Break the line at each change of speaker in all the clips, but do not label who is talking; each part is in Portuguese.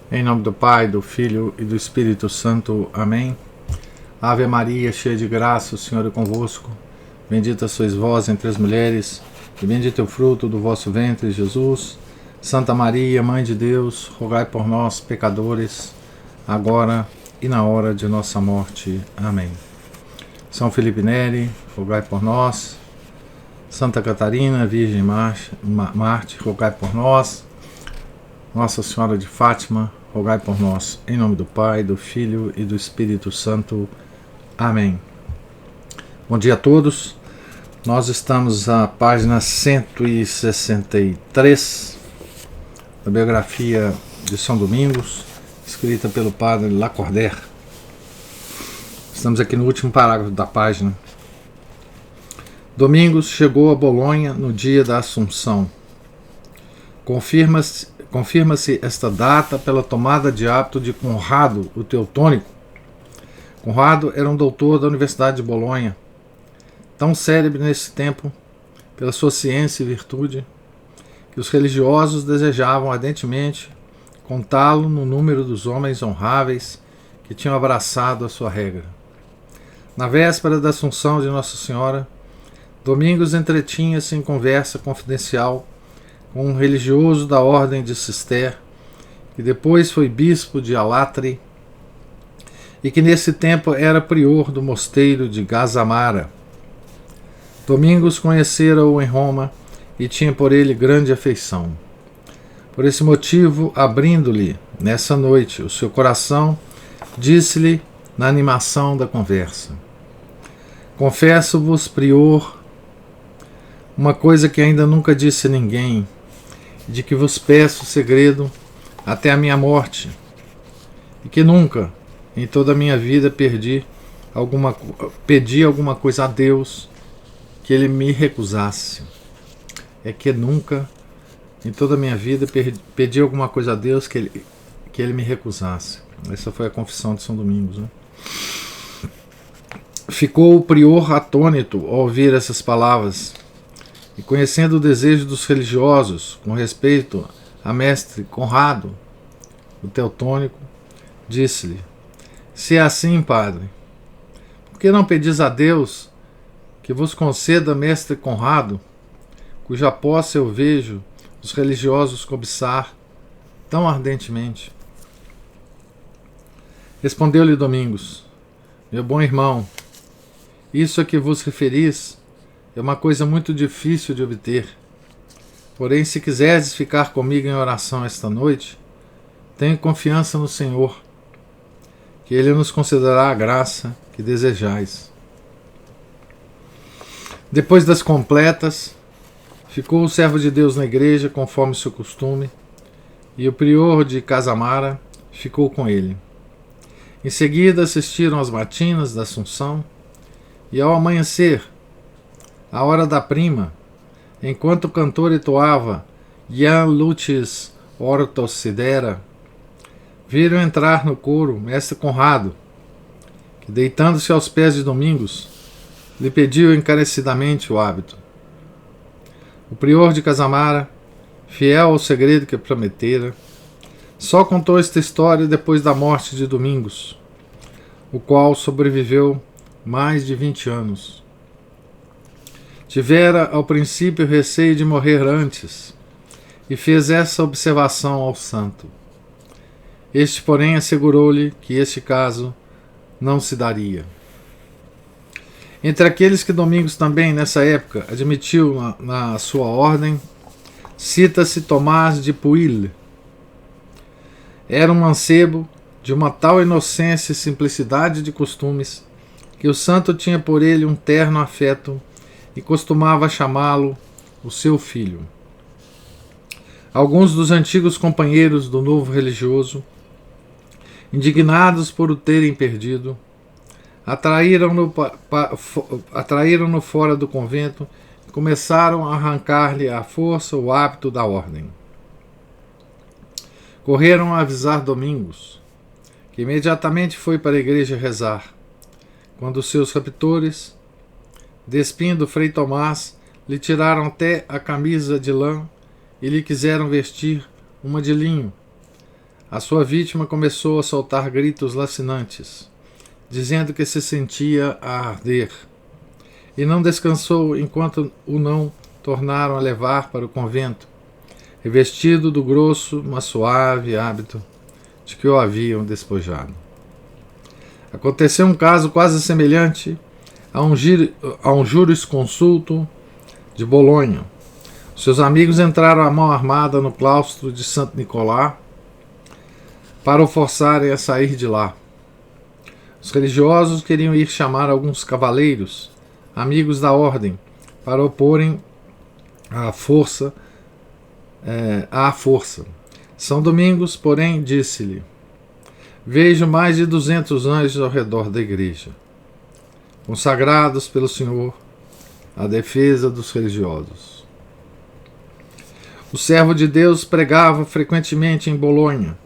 Em nome do Pai, do Filho e do Espírito Santo. Amém. Ave Maria, cheia de graça, o Senhor é convosco. Bendita sois vós entre as mulheres, e bendito é o fruto do vosso ventre, Jesus. Santa Maria, Mãe de Deus, rogai por nós, pecadores, agora e na hora de nossa morte. Amém. São Felipe Neri, rogai por nós. Santa Catarina, Virgem Marte, rogai por nós. Nossa Senhora de Fátima, rogai por nós. Em nome do Pai, do Filho e do Espírito Santo. Amém. Bom dia a todos. Nós estamos na página 163 da biografia de São Domingos, escrita pelo padre Lacordaire. Estamos aqui no último parágrafo da página. Domingos chegou a Bolonha no dia da Assunção. Confirma-se esta data pela tomada de hábito de Conrado, o Teutônico. Conrado era um doutor da Universidade de Bolonha, tão célebre nesse tempo pela sua ciência e virtude, que os religiosos desejavam ardentemente contá-lo no número dos homens honráveis que tinham abraçado a sua regra. Na véspera da Assunção de Nossa Senhora, Domingos entretinha-se em conversa confidencial com um religioso da ordem de Cister, que depois foi bispo de Alatri e que nesse tempo era prior do mosteiro de Gazamara. Domingos conhecera-o em Roma e tinha por ele grande afeição. Por esse motivo, abrindo-lhe, nessa noite, o seu coração, disse-lhe na animação da conversa: Confesso-vos, prior, uma coisa que ainda nunca disse a ninguém, de que vos peço segredo até a minha morte, e que nunca, em toda a minha vida, pedi alguma coisa a Deus que Ele me recusasse. É que nunca, em toda a minha vida, pedi alguma coisa a Deus que Ele me recusasse. Essa foi a confissão de São Domingos, né? Ficou o prior atônito ao ouvir essas palavras, e conhecendo o desejo dos religiosos com respeito a mestre Conrado, o Teutônico, disse-lhe: Se é assim, padre, por que não pedis a Deus que vos conceda mestre Conrado, cuja posse eu vejo os religiosos cobiçar tão ardentemente? Respondeu-lhe Domingos: Meu bom irmão, isso a que vos referis é uma coisa muito difícil de obter. Porém, se quiseres ficar comigo em oração esta noite, tenho confiança no Senhor, que Ele nos concederá a graça que desejais. Depois das completas, ficou o servo de Deus na igreja, conforme seu costume, e o prior de Casamara ficou com ele. Em seguida assistiram às matinas da Assunção, e ao amanhecer, à hora da prima, enquanto o cantor entoava Ian Lucis Ortos Sidera, viram entrar no coro mestre Conrado, que, deitando-se aos pés de Domingos, lhe pediu encarecidamente o hábito. O prior de Casamara, fiel ao segredo que prometera, só contou esta história depois da morte de Domingos, o qual sobreviveu mais de 20 anos. Tivera ao princípio receio de morrer antes, e fez essa observação ao santo. Este, porém, assegurou-lhe que este caso não se daria. Entre aqueles que Domingos também, nessa época, admitiu na sua ordem, cita-se Tomás de Puille. Era um mancebo de uma tal inocência e simplicidade de costumes que o santo tinha por ele um terno afeto e costumava chamá-lo o seu filho. Alguns dos antigos companheiros do novo religioso, indignados por o terem perdido, atraíram-no fora do convento e começaram a arrancar-lhe à força o hábito da ordem. Correram a avisar Domingos, que imediatamente foi para a igreja rezar, quando os seus captores, despindo Frei Tomás, lhe tiraram até a camisa de lã e lhe quiseram vestir uma de linho, a sua vítima começou a soltar gritos lacinantes, dizendo que se sentia a arder, e não descansou enquanto o não tornaram a levar para o convento, revestido do grosso, mas suave hábito de que o haviam despojado. Aconteceu um caso quase semelhante a um jurisconsulto de Bolonha. Seus amigos entraram à mão armada no claustro de Santo Nicolás para o forçarem a sair de lá. Os religiosos queriam ir chamar alguns cavaleiros, amigos da ordem, para oporem à força. São Domingos, porém, disse-lhe: vejo mais de 200 anjos ao redor da igreja, consagrados pelo Senhor à defesa dos religiosos. O servo de Deus pregava frequentemente em Bolonha,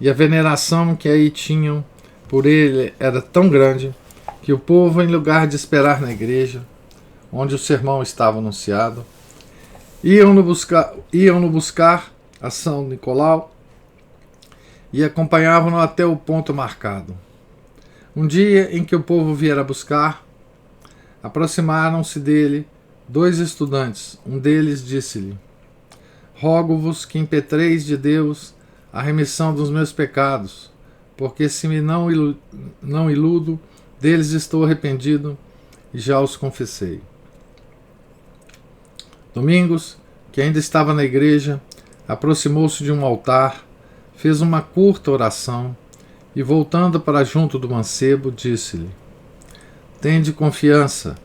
e a veneração que aí tinham por ele era tão grande que o povo, em lugar de esperar na igreja, onde o sermão estava anunciado, iam-no buscar a São Nicolau e acompanhavam-no até o ponto marcado. Um dia em que o povo viera buscar, aproximaram-se dele 2 estudantes. Um deles disse-lhe: rogo-vos que impetreis de Deus a remissão dos meus pecados, porque se me não iludo, deles estou arrependido e já os confessei. Domingos, que ainda estava na igreja, aproximou-se de um altar, fez uma curta oração e, voltando para junto do mancebo, disse-lhe: tende confiança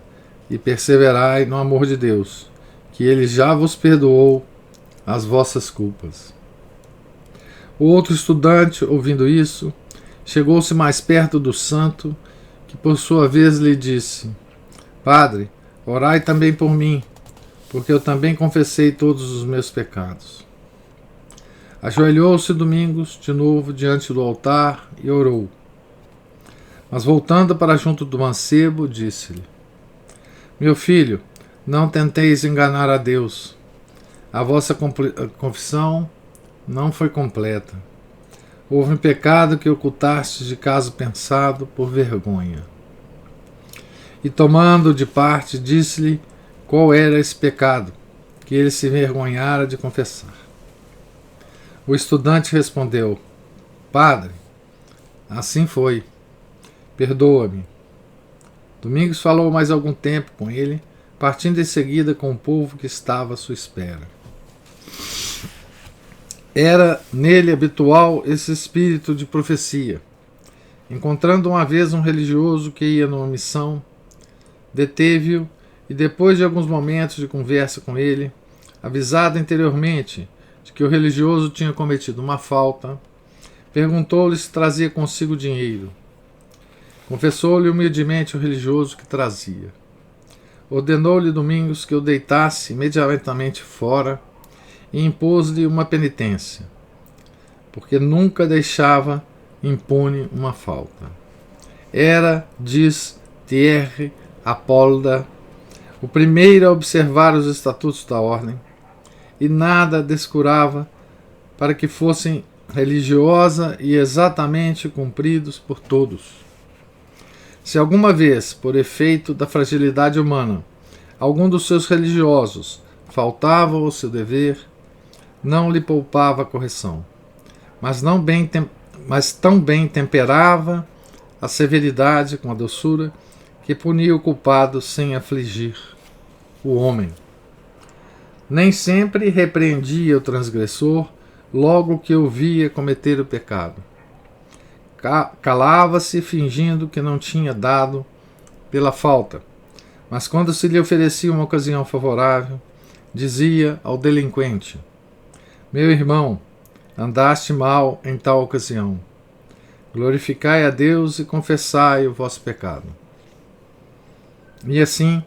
e perseverai no amor de Deus, que ele já vos perdoou as vossas culpas. O outro estudante, ouvindo isso, chegou-se mais perto do santo, que por sua vez lhe disse: Padre, orai também por mim, porque eu também confessei todos os meus pecados. Ajoelhou-se Domingos de novo diante do altar e orou. Mas voltando para junto do mancebo, disse-lhe: meu filho, não tenteis enganar a Deus. A vossa confissão não foi completa. Houve um pecado que ocultastes de caso pensado por vergonha. E tomando de parte, disse-lhe qual era esse pecado, que ele se envergonhara de confessar. O estudante respondeu: Padre, assim foi. Perdoa-me. Domingos falou mais algum tempo com ele, partindo em seguida com o povo que estava à sua espera. Era nele habitual esse espírito de profecia. Encontrando uma vez um religioso que ia numa missão, deteve-o e, depois de alguns momentos de conversa com ele, avisado anteriormente de que o religioso tinha cometido uma falta, perguntou-lhe se trazia consigo dinheiro. Confessou-lhe humildemente o religioso que trazia. Ordenou-lhe Domingos que o deitasse imediatamente fora e impôs-lhe uma penitência, porque nunca deixava impune uma falta. Era, diz Thierry Apolda, o primeiro a observar os estatutos da ordem, e nada descurava para que fossem religiosa e exatamente cumpridos por todos. Se alguma vez, por efeito da fragilidade humana, algum dos seus religiosos faltava ao seu dever, não lhe poupava a correção, mas tão bem temperava a severidade com a doçura que punia o culpado sem afligir o homem. Nem sempre repreendia o transgressor logo que o via cometer o pecado. Calava-se fingindo que não tinha dado pela falta, mas quando se lhe oferecia uma ocasião favorável, dizia ao delinquente: meu irmão, andaste mal em tal ocasião. Glorificai a Deus e confessai o vosso pecado. E assim,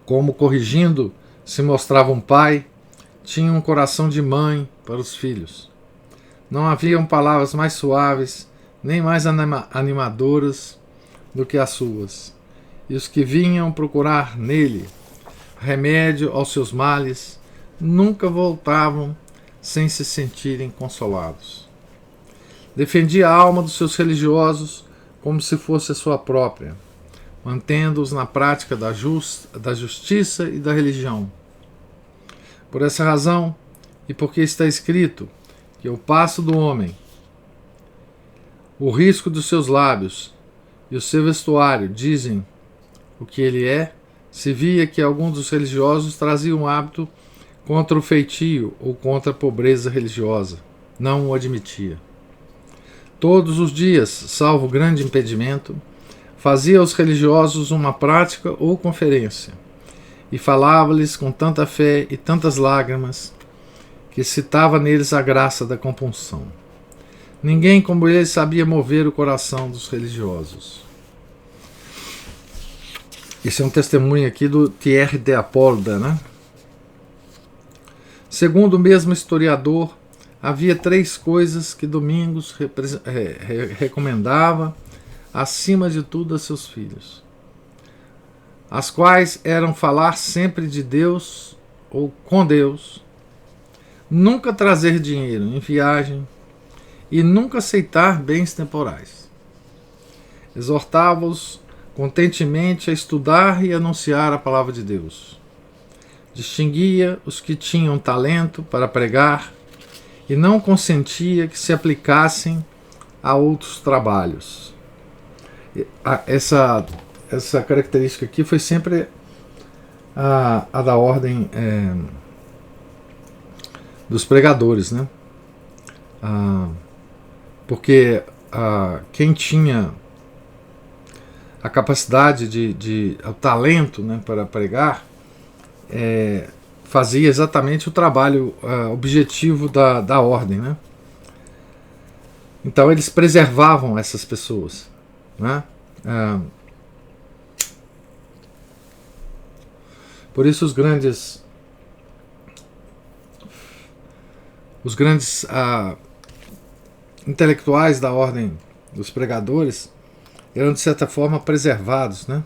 como corrigindo se mostrava um pai, tinha um coração de mãe para os filhos. Não haviam palavras mais suaves nem mais animadoras do que as suas, e os que vinham procurar nele remédio aos seus males nunca voltavam sem se sentirem consolados. Defendia a alma dos seus religiosos como se fosse a sua própria, mantendo-os na prática da justiça e da religião. Por essa razão, e porque está escrito que o passo do homem, o risco dos seus lábios e o seu vestuário dizem o que ele é, se via que alguns dos religiosos traziam um hábito contra o feitio ou contra a pobreza religiosa. Não o admitia. Todos os dias, salvo grande impedimento, fazia aos religiosos uma prática ou conferência, e falava-lhes com tanta fé e tantas lágrimas, que citava neles a graça da compunção. Ninguém como ele sabia mover o coração dos religiosos. Esse é um testemunho aqui do Thierry de Apolda, né? Segundo o mesmo historiador, havia 3 coisas que Domingos recomendava acima de tudo a seus filhos, as quais eram falar sempre de Deus ou com Deus, nunca trazer dinheiro em viagem e nunca aceitar bens temporais. Exortava-os contentemente a estudar e anunciar a palavra de Deus. Distinguia os que tinham talento para pregar e não consentia que se aplicassem a outros trabalhos. Essa característica aqui foi sempre a da ordem dos pregadores, né? Porque quem tinha a capacidade o talento, né, para pregar, fazia exatamente o trabalho objetivo da ordem, né? Então eles preservavam essas pessoas, né? Por isso os grandes intelectuais da ordem dos pregadores eram de certa forma preservados, né,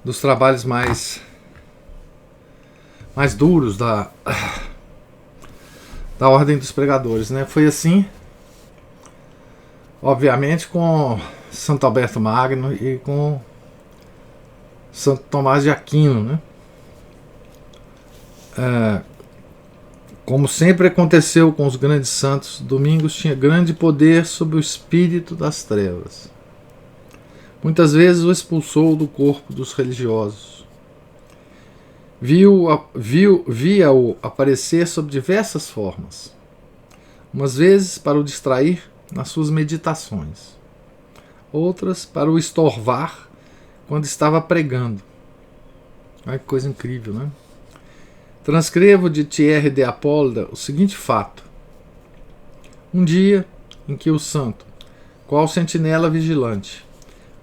dos trabalhos mais duros da ordem dos pregadores, né? Foi assim, obviamente, com Santo Alberto Magno e com Santo Tomás de Aquino, né? Como sempre aconteceu com os grandes santos, Domingos tinha grande poder sobre o espírito das trevas. Muitas vezes o expulsou do corpo dos religiosos. Via-o aparecer sob diversas formas, umas vezes para o distrair nas suas meditações, outras para o estorvar quando estava pregando. Olha que coisa incrível, né? Transcrevo de Thierry de Apolda o seguinte fato. Um dia em que o santo, qual sentinela vigilante,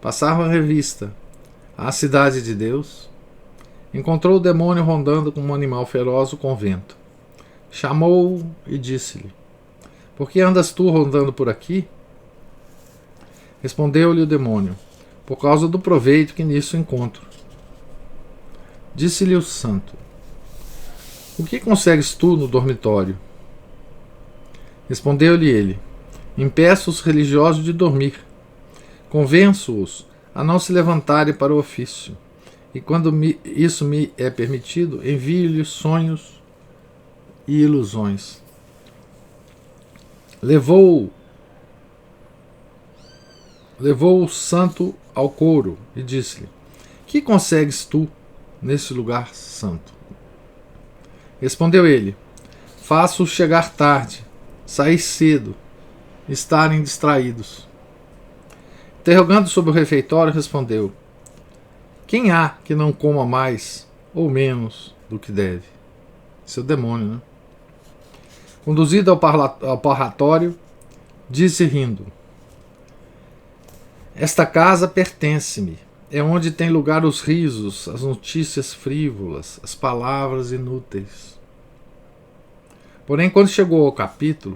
passava a revista à cidade de Deus, encontrou o demônio rondando como um animal feroz o convento. Chamou-o e disse-lhe: por que andas tu rondando por aqui? Respondeu-lhe o demônio: por causa do proveito que nisso encontro. Disse-lhe o santo: o que consegues tu no dormitório? Respondeu-lhe ele: impeço os religiosos de dormir. Convenço-os a não se levantarem para o ofício. E quando isso me é permitido, envio-lhes sonhos e ilusões. Levou o santo ao coro e disse-lhe: que consegues tu nesse lugar santo? Respondeu ele: faço-os chegar tarde, sair cedo, estarem distraídos. Interrogando sobre o refeitório, respondeu: quem há que não coma mais ou menos do que deve? Esse é o demônio, né? Conduzido ao parlatório, disse rindo: esta casa pertence-me. É onde tem lugar os risos, as notícias frívolas, as palavras inúteis. Porém, quando chegou ao capítulo,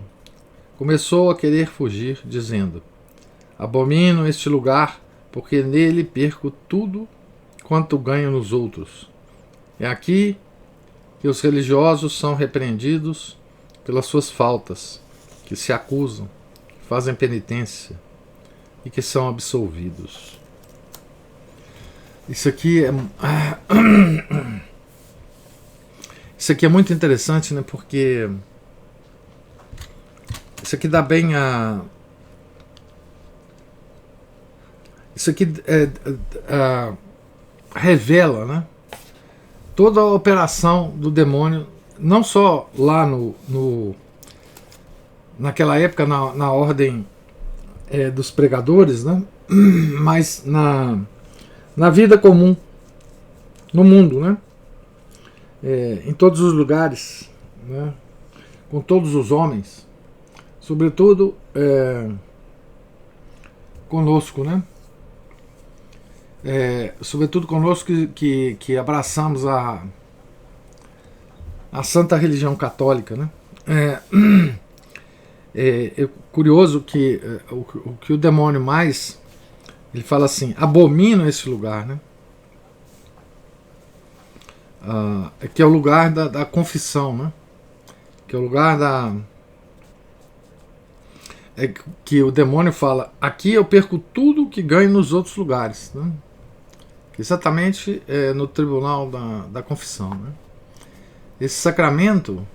começou a querer fugir, dizendo: abomino este lugar, porque nele perco tudo quanto ganho nos outros. É aqui que os religiosos são repreendidos pelas suas faltas, que se acusam, que fazem penitência e que são absolvidos. Isso aqui é isso aqui é muito interessante, né? Porque isso aqui dá bem a isso aqui revela, né, toda a operação do demônio, não só lá naquela época na ordem dos pregadores, né, mas na vida comum, no mundo, né, em todos os lugares, né, com todos os homens, sobretudo conosco, né? Sobretudo conosco que abraçamos a santa religião católica, né? É curioso que o que o demônio mais, ele fala assim: abomino esse lugar, né? Que é o lugar da confissão, né? Que é o lugar que o demônio fala: aqui eu perco tudo que ganho nos outros lugares, né? Exatamente no tribunal da confissão, né? Esse sacramento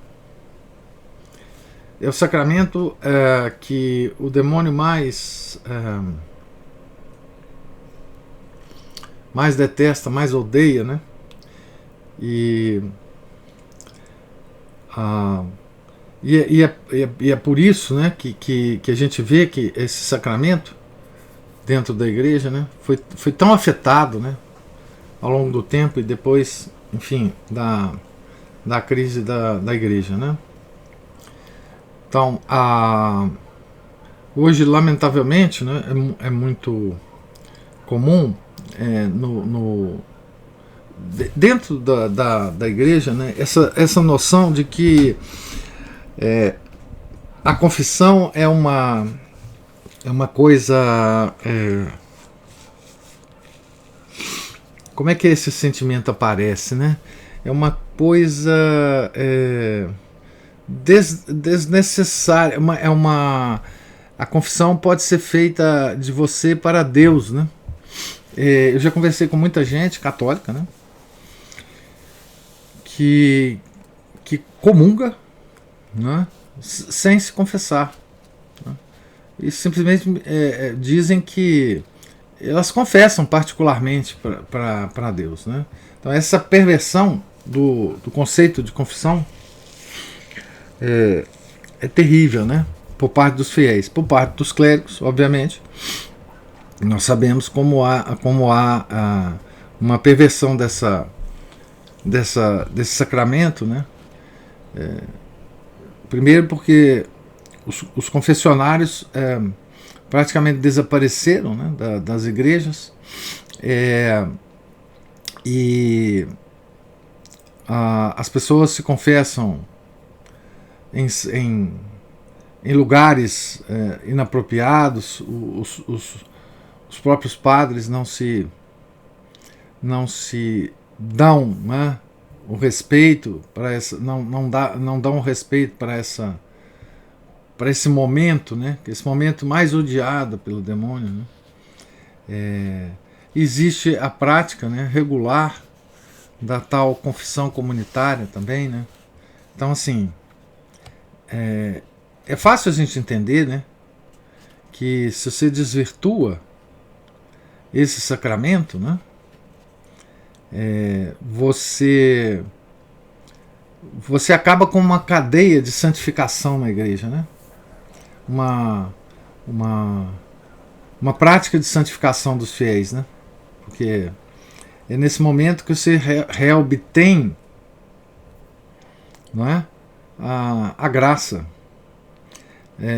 é o sacramento que o demônio mais detesta, mais odeia, né? E é por isso, né, que a gente vê que esse sacramento dentro da igreja, né, foi tão afetado, né, ao longo do tempo e depois, enfim, da crise da igreja, né? Então, hoje, lamentavelmente, né, é muito comum dentro da igreja, né, essa noção de que a confissão é uma coisa. Como é que esse sentimento aparece, né? É uma coisa desnecessária. A confissão pode ser feita de você para Deus, né? Eu já conversei com muita gente católica, né? Que comunga, né? Sem se confessar, né? E simplesmente dizem que elas confessam particularmente para Deus, né? Então essa perversão do conceito de confissão é terrível, né? Por parte dos fiéis, por parte dos clérigos, obviamente. Nós sabemos como há uma perversão desse sacramento, né? Primeiro porque os confessionários praticamente desapareceram, né, das igrejas, e as pessoas se confessam em lugares inapropriados. Os próprios padres não se dão, né, o respeito para essa, não dão o respeito para esse momento, né? Esse momento mais odiado pelo demônio, né? Existe a prática, né, regular da tal confissão comunitária também, né? Então, assim, é fácil a gente entender, né, que se você desvirtua esse sacramento, né, você acaba com uma cadeia de santificação na igreja, né? Uma prática de santificação dos fiéis, né? Porque é nesse momento que você reobtém, não é, a graça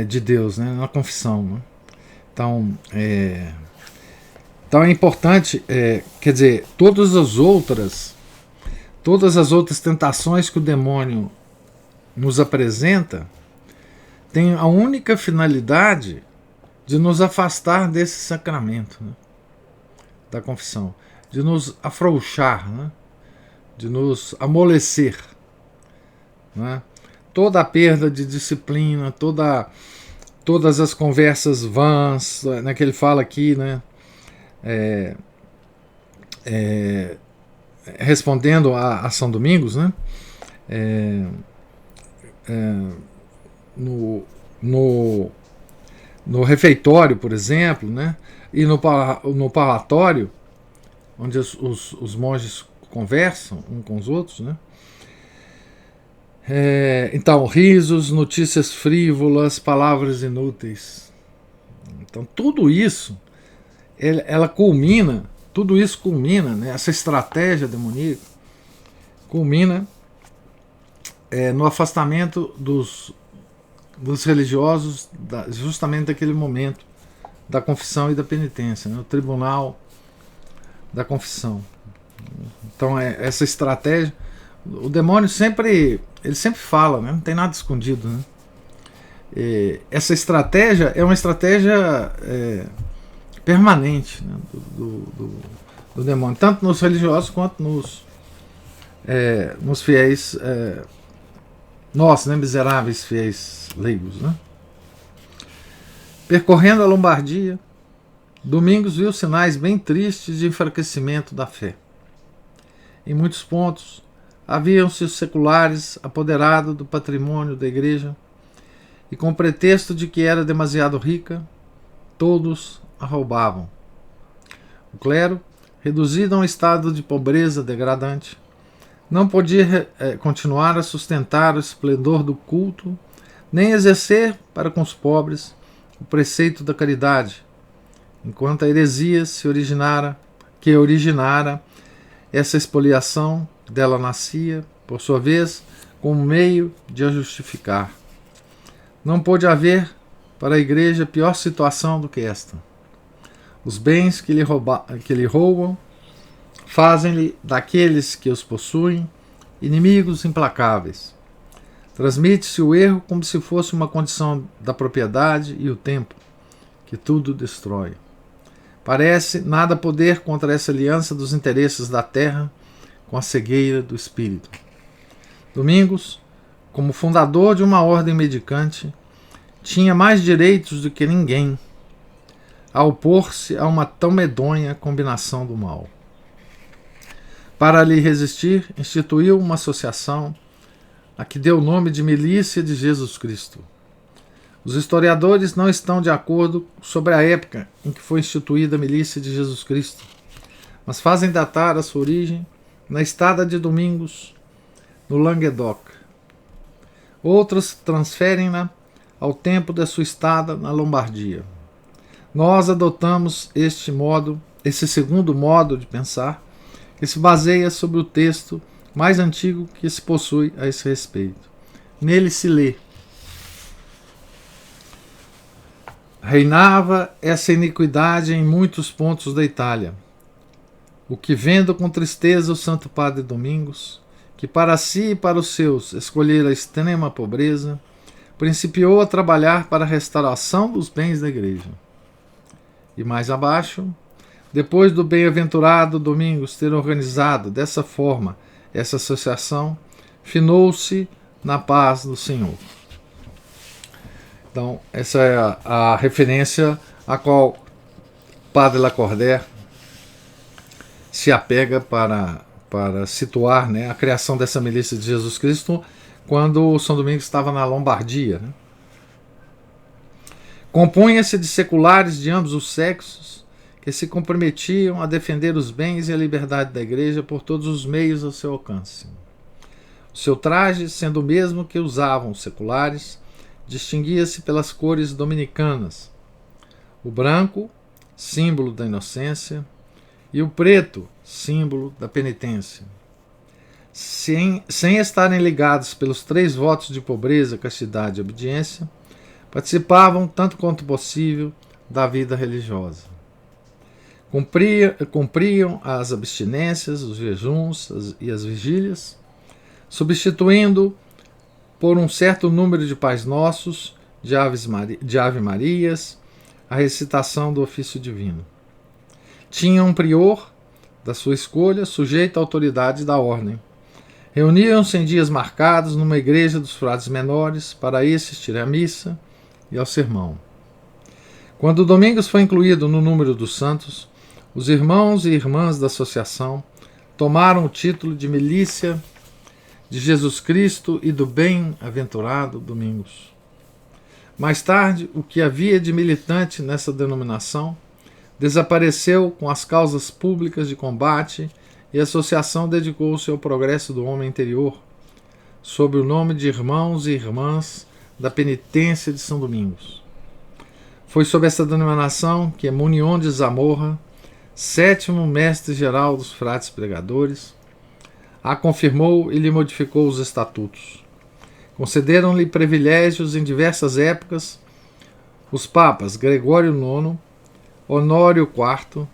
de Deus, né, na confissão, né? Então é importante, quer dizer, todas as outras tentações que o demônio nos apresenta tem a única finalidade de nos afastar desse sacramento, né, da confissão, de nos afrouxar, né, de nos amolecer, né? toda a perda de disciplina, todas as conversas vãs, né, que ele fala aqui, né, respondendo a São Domingos, né, no refeitório, por exemplo, né, e no parlatório, onde os monges conversam uns com os outros, né. Então, risos, notícias frívolas, palavras inúteis. Então, tudo isso, tudo isso culmina, né, essa estratégia demoníaca culmina no afastamento dos religiosos justamente daquele momento da confissão e da penitência, né, o tribunal da confissão. Então, essa estratégia, o demônio sempre fala, né, não tem nada escondido, né. Essa estratégia é uma estratégia permanente, né, do demônio, tanto nos religiosos quanto nos fiéis, nós, né, miseráveis fiéis leigos, né. Percorrendo a Lombardia, Domingos viu sinais bem tristes de enfraquecimento da fé. Em muitos pontos, haviam-se os seculares apoderado do patrimônio da igreja e, com pretexto de que era demasiado rica, todos a roubavam. O clero, reduzido a um estado de pobreza degradante, não podia continuar a sustentar o esplendor do culto, nem exercer para com os pobres o preceito da caridade, enquanto a heresia que originara essa expoliação dela nascia, por sua vez, como meio de a justificar. Não pôde haver para a igreja pior situação do que esta. Os bens que lhe roubam fazem-lhe daqueles que os possuem inimigos implacáveis. Transmite-se o erro como se fosse uma condição da propriedade e o tempo, que tudo destrói. Parece nada poder contra essa aliança dos interesses da terra com a cegueira do espírito. Domingos, como fundador de uma ordem mendicante, tinha mais direitos do que ninguém a opor-se a uma tão medonha combinação do mal. Para lhe resistir, instituiu uma associação a que deu o nome de Milícia de Jesus Cristo. Os historiadores não estão de acordo sobre a época em que foi instituída a Milícia de Jesus Cristo, mas fazem datar a sua origem na estada de Domingos, no Languedoc. Outros transferem-na ao tempo da sua estada na Lombardia. Nós adotamos esse segundo modo de pensar, que se baseia sobre o texto mais antigo que se possui a esse respeito. Nele se lê: reinava essa iniquidade em muitos pontos da Itália, o que, vendo com tristeza o Santo Padre Domingos, que para si e para os seus escolhera a extrema pobreza, principiou a trabalhar para a restauração dos bens da igreja. E mais abaixo, depois do bem-aventurado Domingos ter organizado dessa forma essa associação, finou-se na paz do Senhor. Então, essa é a referência a qual Padre Lacordaire se apega para situar, né, a criação dessa milícia de Jesus Cristo quando São Domingos estava na Lombardia, né. Compunha-se de seculares de ambos os sexos que se comprometiam a defender os bens e a liberdade da igreja por todos os meios ao seu alcance. O seu traje, sendo o mesmo que usavam os seculares, distinguia-se pelas cores dominicanas: o branco, símbolo da inocência, e o preto, símbolo da penitência. Sem estarem ligados pelos 3 votos de pobreza, castidade e obediência, participavam, tanto quanto possível, da vida religiosa. Cumpriam as abstinências, os jejuns e as vigílias, substituindo por um certo número de Pais Nossos, de Ave Marias, a recitação do ofício divino. Tinha um prior da sua escolha, sujeito à autoridade da ordem, Reuniam-se em dias marcados numa igreja dos frades menores para aí assistir à missa e ao sermão. Quando o Domingos foi incluído no número dos santos, os irmãos e irmãs da associação tomaram o título de Milícia de Jesus Cristo e do Bem-aventurado Domingos. Mais tarde, o que havia de militante nessa denominação desapareceu com as causas públicas de combate e a associação dedicou-se ao progresso do homem interior, sob o nome de Irmãos e Irmãs da Penitência de São Domingos. Foi sob essa denominação que Munion de Zamorra, sétimo mestre-geral dos frades pregadores, a confirmou e lhe modificou os estatutos. Concederam-lhe privilégios em diversas épocas os papas Gregório IX, Honório IV,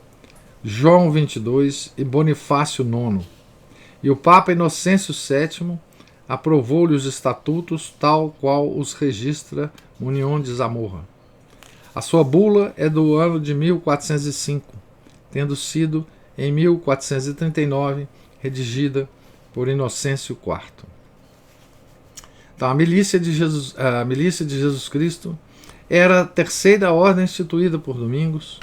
João XXII e Bonifácio IX, e o Papa Inocêncio VII aprovou-lhe os estatutos tal qual os registra Munion de Zamorra. A sua bula é do ano de 1405, tendo sido em 1439 redigida por Inocêncio IV. Então, a Milícia de Jesus Cristo era a terceira ordem instituída por Domingos,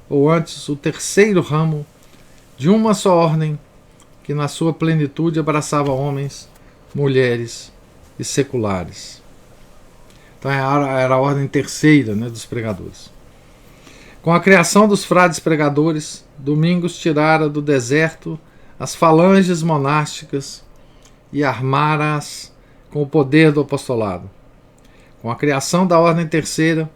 ou antes o terceiro ramo de uma só ordem que na sua plenitude abraçava homens, mulheres e seculares. Então era a ordem terceira, né, dos pregadores. Com a criação dos frades pregadores, Domingos tirara do deserto as falanges monásticas e armara-as com o poder do apostolado. Com a criação da ordem terceira,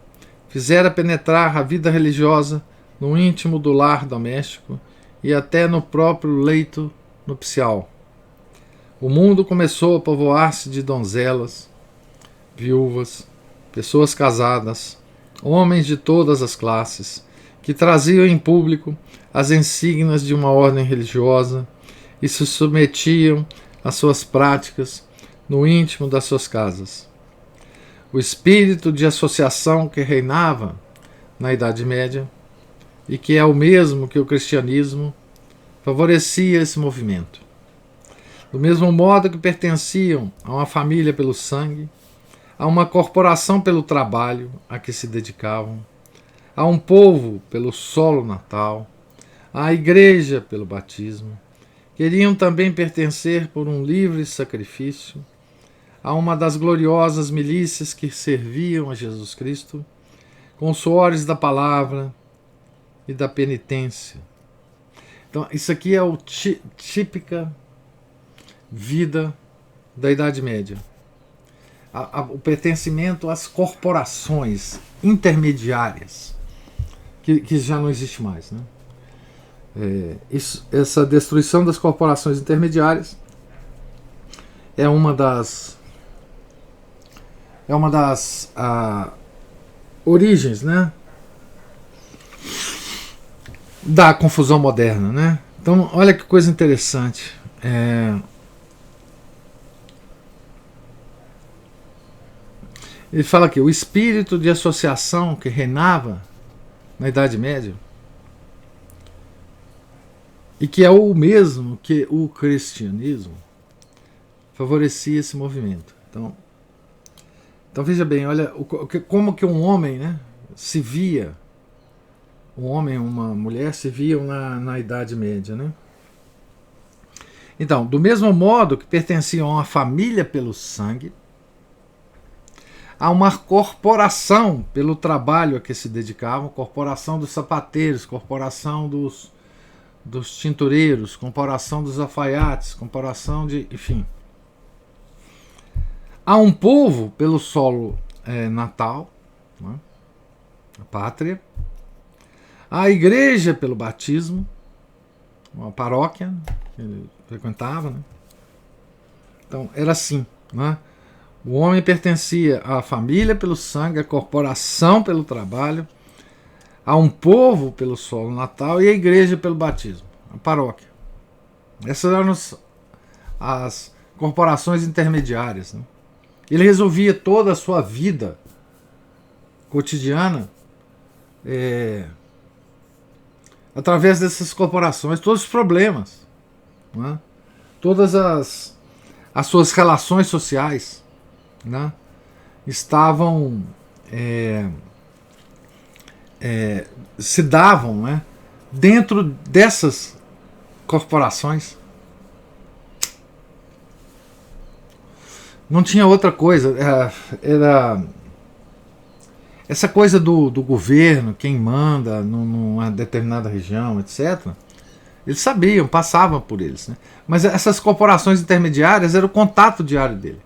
fizera penetrar a vida religiosa no íntimo do lar doméstico e até no próprio leito nupcial. O mundo começou a povoar-se de donzelas, viúvas, pessoas casadas, homens de todas as classes, que traziam em público as insígnias de uma ordem religiosa e se submetiam às suas práticas no íntimo das suas casas. O espírito de associação que reinava na Idade Média, e que é o mesmo que o cristianismo, favorecia esse movimento. Do mesmo modo que pertenciam a uma família pelo sangue, a uma corporação pelo trabalho a que se dedicavam, a um povo pelo solo natal, à igreja pelo batismo, queriam também pertencer por um livre sacrifício a uma das gloriosas milícias que serviam a Jesus Cristo com os suores da palavra e da penitência. Então, isso aqui é a típica vida da Idade Média. O pertencimento às corporações intermediárias, que já não existe mais, né? Essa destruição das corporações intermediárias é uma das origens, né, da confusão moderna, né? Então, olha que coisa interessante. Ele fala aqui, o espírito de associação que reinava na Idade Média e que é o mesmo que o cristianismo favorecia esse movimento. Então veja bem, olha como que um homem, né, se via, um homem e uma mulher se viam na Idade Média, né? Então, do mesmo modo que pertenciam a uma família pelo sangue, a uma corporação pelo trabalho a que se dedicavam, corporação dos sapateiros, corporação dos tintureiros, corporação dos alfaiates, corporação de, enfim. Há um povo pelo solo natal, né, a pátria, a igreja pelo batismo, uma paróquia que ele frequentava, né? Então era assim, né? O homem pertencia à família pelo sangue, à corporação pelo trabalho, a um povo pelo solo natal e a igreja pelo batismo, a paróquia. Essas eram as corporações intermediárias, né? Ele resolvia toda a sua vida cotidiana através dessas corporações, todos os problemas, né? Todas as suas relações sociais, né, estavam se davam, né, dentro dessas corporações. Não tinha outra coisa. Era essa coisa do governo, quem manda numa determinada região, etc. Eles sabiam, passavam por eles, né? Mas essas corporações intermediárias era o contato diário dele,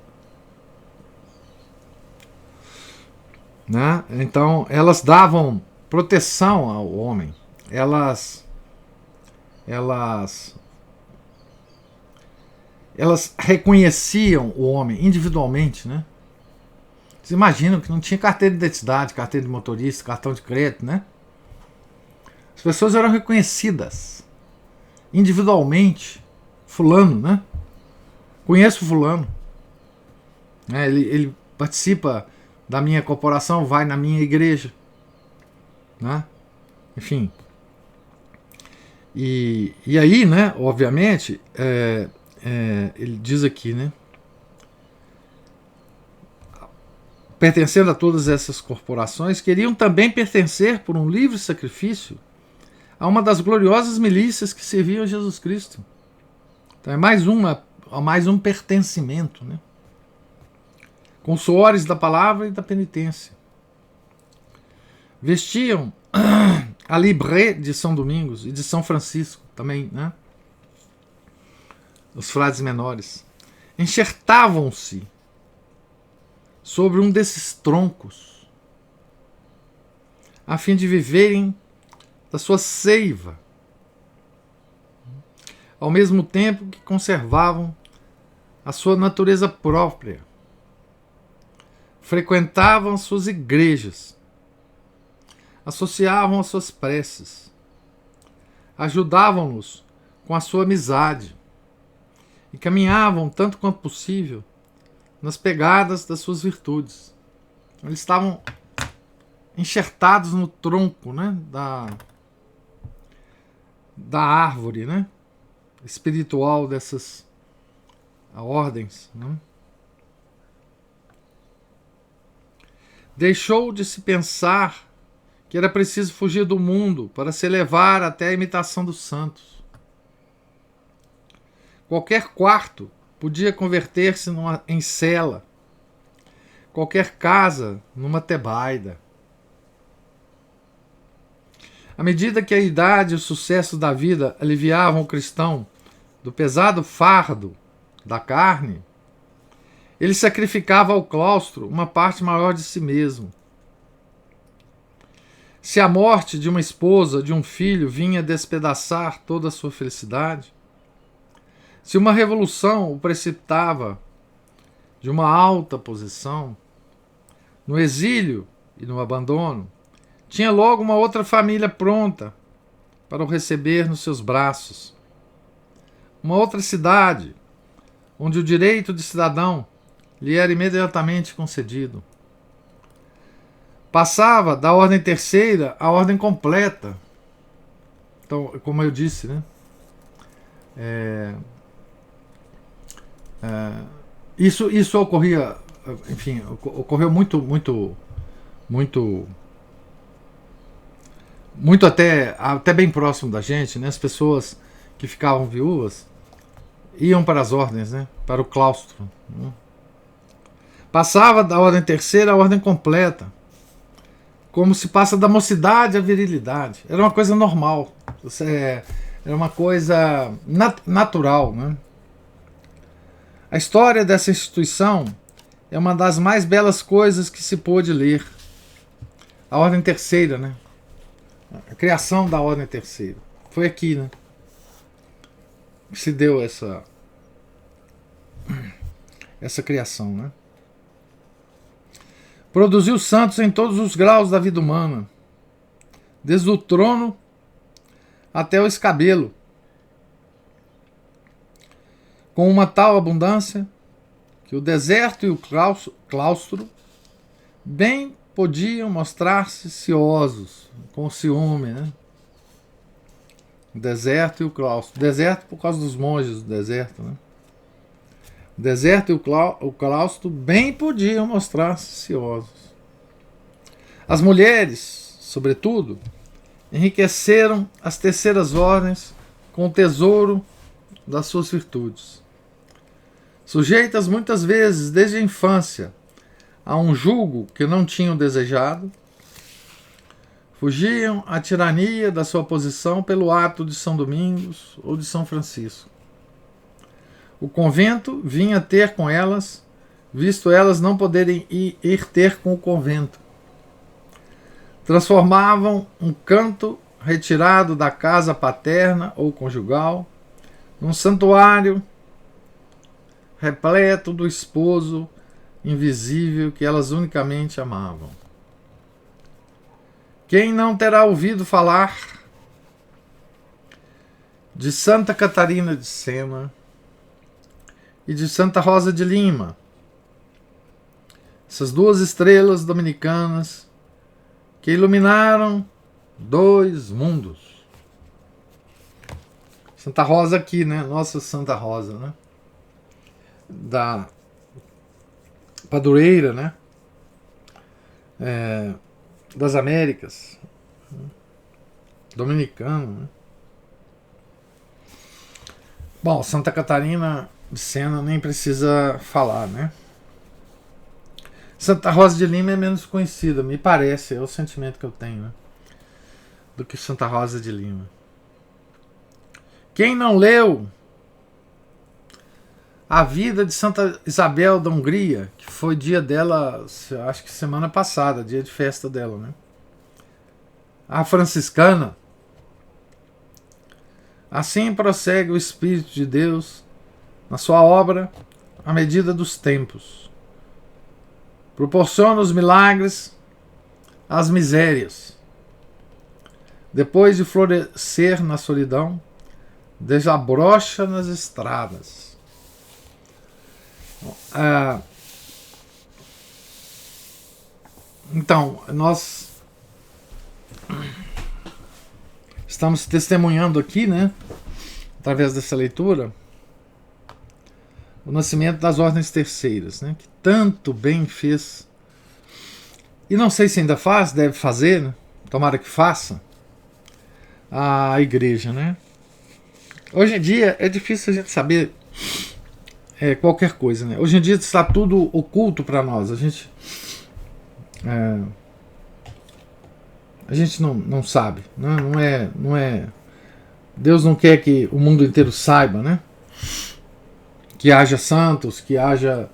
né? Então elas davam proteção ao homem. Elas reconheciam o homem individualmente, né? Vocês imaginam que não tinha carteira de identidade, carteira de motorista, cartão de crédito, né? As pessoas eram reconhecidas individualmente. Fulano, né? Conheço fulano, né? Ele participa da minha corporação, vai na minha igreja, né? Enfim. E aí, né? Obviamente, ele diz aqui, né? Pertencendo a todas essas corporações, queriam também pertencer, por um livre sacrifício, a uma das gloriosas milícias que serviam a Jesus Cristo. Então é mais um pertencimento, né? Com suores da palavra e da penitência. Vestiam a libré de São Domingos e de São Francisco também, né? Os frades menores. Enxertavam-se sobre um desses troncos, a fim de viverem da sua seiva, ao mesmo tempo que conservavam a sua natureza própria. Frequentavam suas igrejas, associavam as suas preces, ajudavam-nos com a sua amizade e caminhavam, tanto quanto possível, nas pegadas das suas virtudes. Eles estavam enxertados no tronco, né, da árvore, né, espiritual dessas ordens, né? Deixou de se pensar que era preciso fugir do mundo para se elevar até a imitação dos santos. Qualquer quarto podia converter-se em cela, qualquer casa numa tebaida. À medida que a idade e o sucesso da vida aliviavam o cristão do pesado fardo da carne, ele sacrificava ao claustro uma parte maior de si mesmo. Se a morte de uma esposa, de um filho, vinha despedaçar toda a sua felicidade, se uma revolução o precipitava de uma alta posição, no exílio e no abandono, tinha logo uma outra família pronta para o receber nos seus braços. Uma outra cidade, onde o direito de cidadão lhe era imediatamente concedido. Passava da ordem terceira à ordem completa. Então, como eu disse, né? Isso ocorria, enfim, ocorreu muito até bem próximo da gente, né? As pessoas que ficavam viúvas iam para as ordens, né? Para o claustro, né? Passava da ordem terceira à ordem completa, como se passa da mocidade à virilidade. Era uma coisa normal, era uma coisa natural, né? A história dessa instituição é uma das mais belas coisas que se pôde ler. A ordem terceira, né? A criação da ordem terceira. Foi aqui, né? Se deu essa criação, né? Produziu santos em todos os graus da vida humana, desde o trono até o escabelo, com uma tal abundância que o deserto e o claustro bem podiam mostrar-se ciosos, com ciúme, né? O deserto e o claustro. O deserto por causa dos monges do deserto, né? O deserto e o claustro bem podiam mostrar-se ciosos. As mulheres, sobretudo, enriqueceram as terceiras ordens com o tesouro das suas virtudes. Sujeitas muitas vezes, desde a infância, a um jugo que não tinham desejado, fugiam à tirania da sua posição pelo ato de São Domingos ou de São Francisco. O convento vinha ter com elas, visto elas não poderem ir ter com o convento. Transformavam um canto retirado da casa paterna ou conjugal num santuário repleto do esposo invisível que elas unicamente amavam. Quem não terá ouvido falar de Santa Catarina de Sena e de Santa Rosa de Lima, essas duas estrelas dominicanas que iluminaram dois mundos? Santa Rosa aqui, né? Nossa Santa Rosa, né? Da padroeira, né? Das Américas, dominicano, né? Bom, Santa Catarina de Sena nem precisa falar, né? Santa Rosa de Lima é menos conhecida, me parece, é o sentimento que eu tenho, né? Do que Santa Rosa de Lima. Quem não leu a vida de Santa Isabel da Hungria, que foi dia dela, acho que semana passada, dia de festa dela, né? A franciscana. Assim prossegue o Espírito de Deus na sua obra à medida dos tempos. Proporciona os milagres às misérias. Depois de florescer na solidão, desabrocha nas estradas. Então, nós estamos testemunhando aqui, né, através dessa leitura, o nascimento das ordens terceiras, né, que tanto bem fez. E não sei se ainda faz, deve fazer, né, tomara que faça, a igreja, né? Hoje em dia é difícil a gente saber qualquer coisa, né? Hoje em dia está tudo oculto para nós. A gente não sabe, né? Não é. Deus não quer que o mundo inteiro saiba, né? Que haja santos, que haja,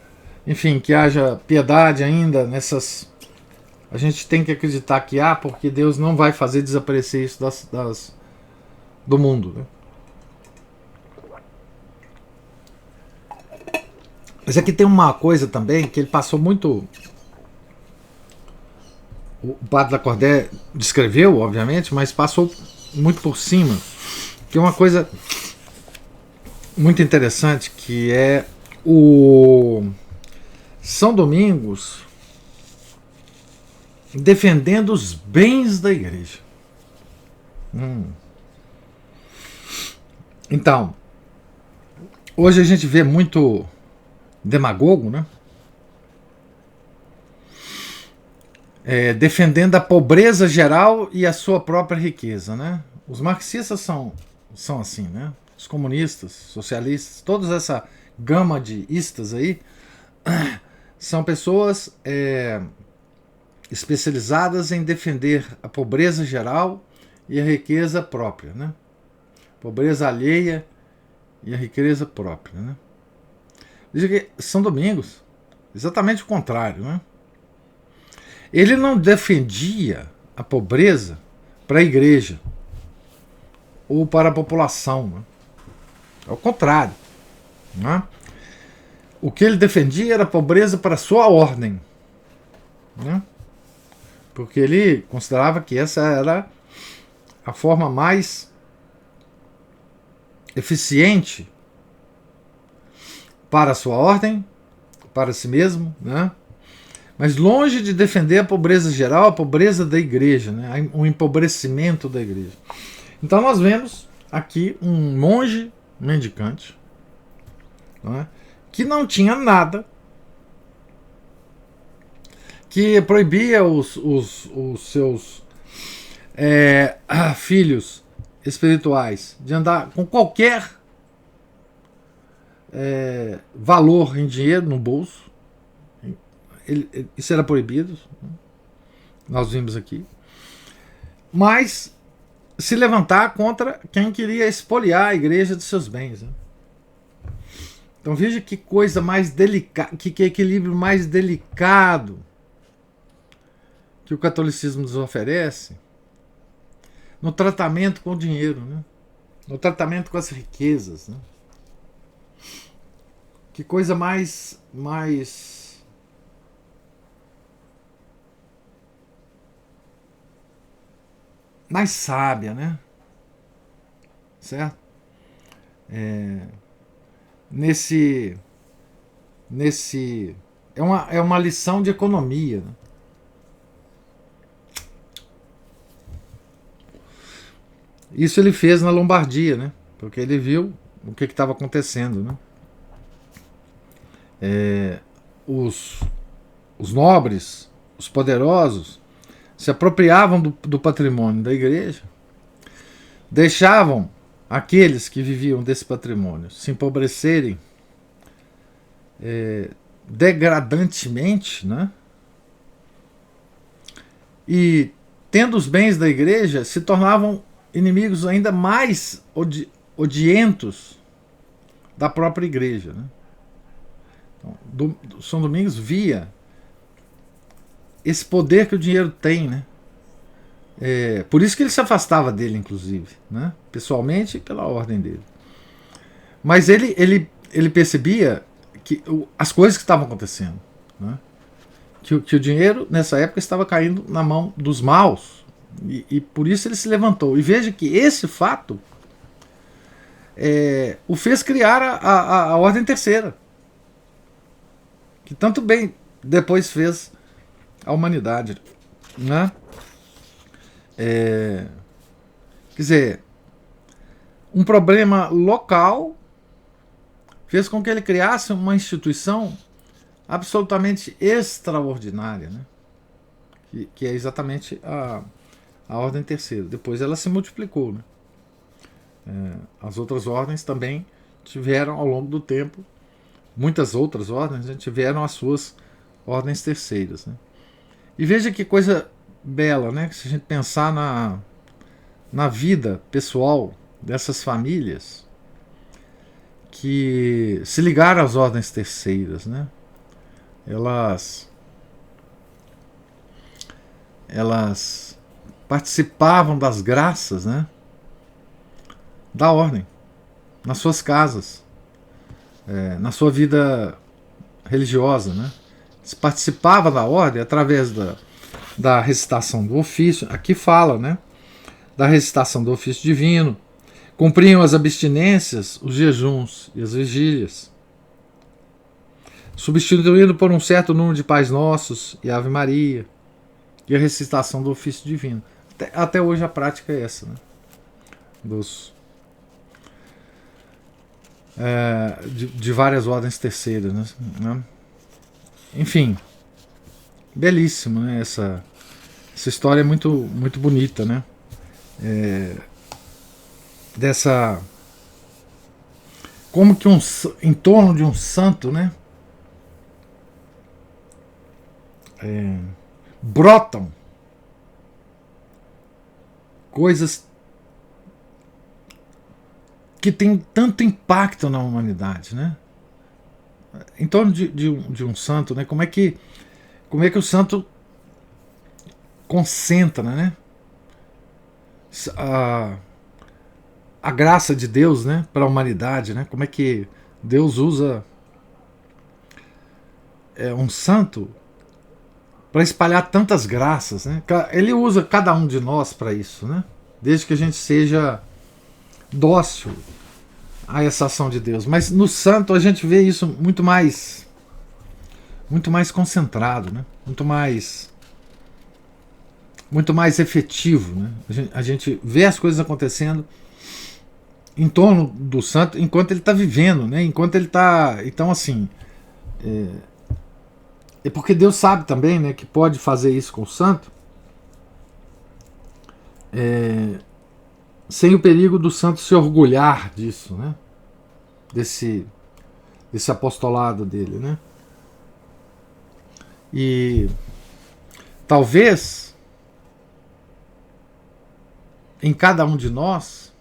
enfim, que haja piedade ainda nessas. A gente tem que acreditar que há, porque Deus não vai fazer desaparecer isso do mundo, né? Mas aqui tem uma coisa também que ele passou muito. O padre Lacordaire descreveu, obviamente, mas passou muito por cima. Que é uma coisa muito interessante, que é o São Domingos defendendo os bens da igreja. Então, hoje a gente vê muito demagogo, né? Defendendo a pobreza geral e a sua própria riqueza, né? Os marxistas são assim, né? Os comunistas, socialistas, toda essa gama de istas aí são pessoas especializadas em defender a pobreza geral e a riqueza própria, né? Pobreza alheia e a riqueza própria, né? Diz que São Domingos, exatamente o contrário, né? Ele não defendia a pobreza para a igreja ou para a população, né? Ao contrário, né? O que ele defendia era a pobreza para a sua ordem, né? Porque ele considerava que essa era a forma mais eficiente para a sua ordem, para si mesmo, né? Mas longe de defender a pobreza geral, a pobreza da igreja, né? O empobrecimento da igreja. Então nós vemos aqui um monge mendicante, não é? que não tinha nada, que proibia os seus filhos espirituais de andar com qualquer valor em dinheiro no bolso. Isso era proibido, nós vimos aqui. Mas se levantar contra quem queria expoliar a igreja dos seus bens, né? Então veja que coisa mais delicada, que equilíbrio mais delicado que o catolicismo nos oferece no tratamento com o dinheiro, né? No tratamento com as riquezas, né? Que coisa mais sábia, né? Certo? É uma lição de economia, né? Isso ele fez na Lombardia, né? Porque ele viu o que estava acontecendo, né? Os nobres, os poderosos, se apropriavam do patrimônio da igreja, deixavam aqueles que viviam desse patrimônio se empobrecerem degradantemente, né? E, tendo os bens da igreja, se tornavam inimigos ainda mais odientos da própria igreja, né? Então, São Domingos via esse poder que o dinheiro tem, né? Por isso que ele se afastava dele, inclusive, né? Pessoalmente e pela ordem dele. Mas ele percebia que as coisas que estavam acontecendo, né? Que o dinheiro nessa época estava caindo na mão dos maus, e por isso ele se levantou. E veja que esse fato o fez criar a Ordem Terceira, que tanto bem depois fez a humanidade, né? Quer dizer, um problema local fez com que ele criasse uma instituição absolutamente extraordinária, né? Que é exatamente a Ordem Terceira. Depois ela se multiplicou, né? As outras ordens também tiveram, ao longo do tempo, muitas outras ordens, né, tiveram as suas ordens terceiras, né? E veja que coisa bela, né? Se a gente pensar na vida pessoal dessas famílias que se ligaram às ordens terceiras, né? Elas participavam das graças, né? Da ordem, nas suas casas, na sua vida religiosa, né? Se participava da ordem através da recitação do ofício. Aqui fala, né? Da recitação do ofício divino. Cumpriam as abstinências, os jejuns e as vigílias, substituindo por um certo número de Pais Nossos e Ave Maria e a recitação do ofício divino. Até hoje a prática é essa, né? De várias ordens terceiras, né? Enfim, belíssimo, né? Essa história é muito, muito bonita, né? Como que em torno de um santo, né? Brotam coisas que têm tanto impacto na humanidade, né? Em torno de um santo, né? Como é que o santo concentra, né? A graça de Deus, né, para a humanidade, né? Como é que Deus usa um santo para espalhar tantas graças, né? Ele usa cada um de nós para isso, né? Desde que a gente seja dócil a essa ação de Deus. Mas no santo a gente vê isso muito mais concentrado, né? Muito mais efetivo, né? A gente vê as coisas acontecendo em torno do santo enquanto ele está vivendo, né? Enquanto ele está. Então, assim. É porque Deus sabe também, né, que pode fazer isso com o santo sem o perigo do santo se orgulhar disso, né? Desse apostolado dele, né? E talvez em cada um de nós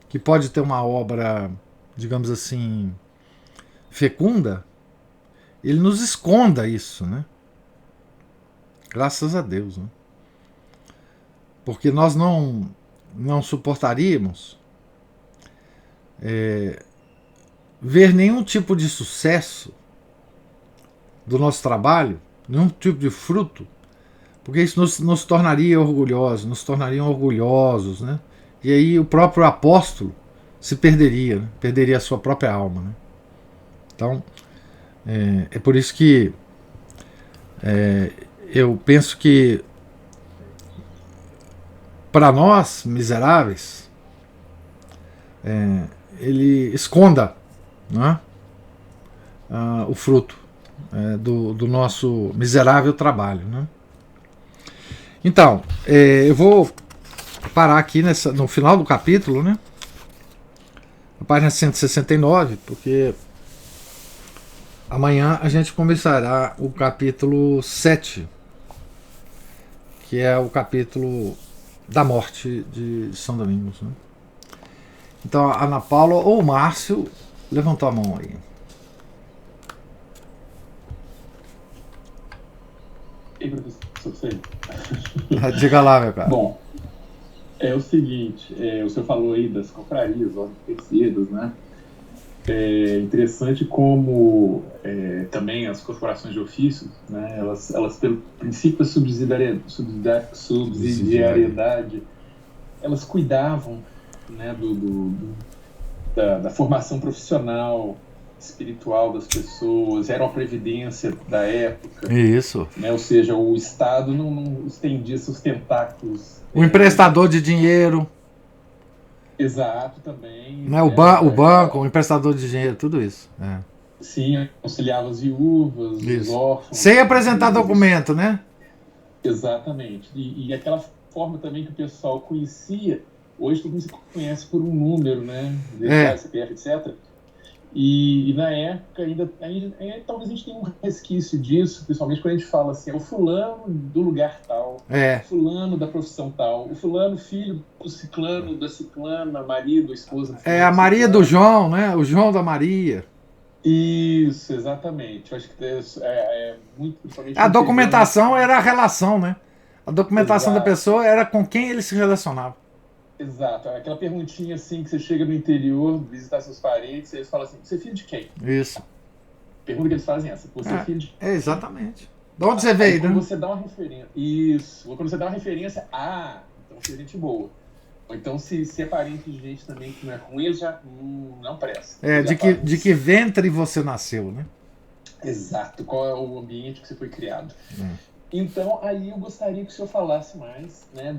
que pode ter uma obra, digamos assim, fecunda, ele nos esconda isso, né? Graças a Deus, né? Porque nós não suportaríamos ver nenhum tipo de sucesso do nosso trabalho, nenhum tipo de fruto, porque isso nos tornaria orgulhosos, nos tornariam orgulhosos, né? E aí o próprio apóstolo se perderia, né? Perderia a sua própria alma, né? Então, é por isso que eu penso que para nós, miseráveis, ele esconda, né, o fruto do nosso miserável trabalho, né? Então, eu vou parar aqui no final do capítulo, né? Na página 169, porque amanhã a gente começará o capítulo 7, que é o capítulo da morte de São Domingos, né? Então a Ana Paula ou o Márcio levantou a mão aí.
E professor,
Diga lá, meu cara.
Bom, é o seguinte, o senhor falou aí das confrarias, ordens terceiras, né? É interessante como também as corporações de ofício, né, elas pelo princípio da subsidiariedade, elas cuidavam, né, da formação profissional, espiritual das pessoas, era uma previdência da época.
Isso.
Né, ou seja, o Estado não estendia seus tentáculos.
O emprestador de dinheiro.
Exato, também.
Né, o banco, o emprestador de dinheiro, tudo isso.
Sim, auxiliava as viúvas, os órfãos.
Sem apresentar documento, né?
Exatamente. E aquela forma também que o pessoal conhecia, hoje todo mundo se conhece por um número, né? CPF, etc. E na época ainda talvez a gente tenha um resquício disso, principalmente quando a gente fala assim, o fulano do lugar tal, o fulano da profissão tal, o fulano filho do ciclano, da ciclana, marido, esposa.
A Maria do João, né? O João da Maria.
Isso, exatamente. Eu acho que muito...
A documentação era a relação, né? A documentação da pessoa era com quem ele se relacionava.
Exato, aquela perguntinha assim que você chega no interior, visitar seus parentes, e eles falam assim, você é filho de quem?
Isso.
Pergunta que eles fazem essa, você é filho de quem?
Exatamente. De onde você veio, né?
Quando você dá uma referência, isso, quando você dá uma referência, então você é gente boa. Ou então se é parente de gente também que não é com ele, já não presta.
De que ventre você nasceu, né?
Exato, qual é o ambiente que você foi criado. Então, aí eu gostaria que o senhor falasse mais, né,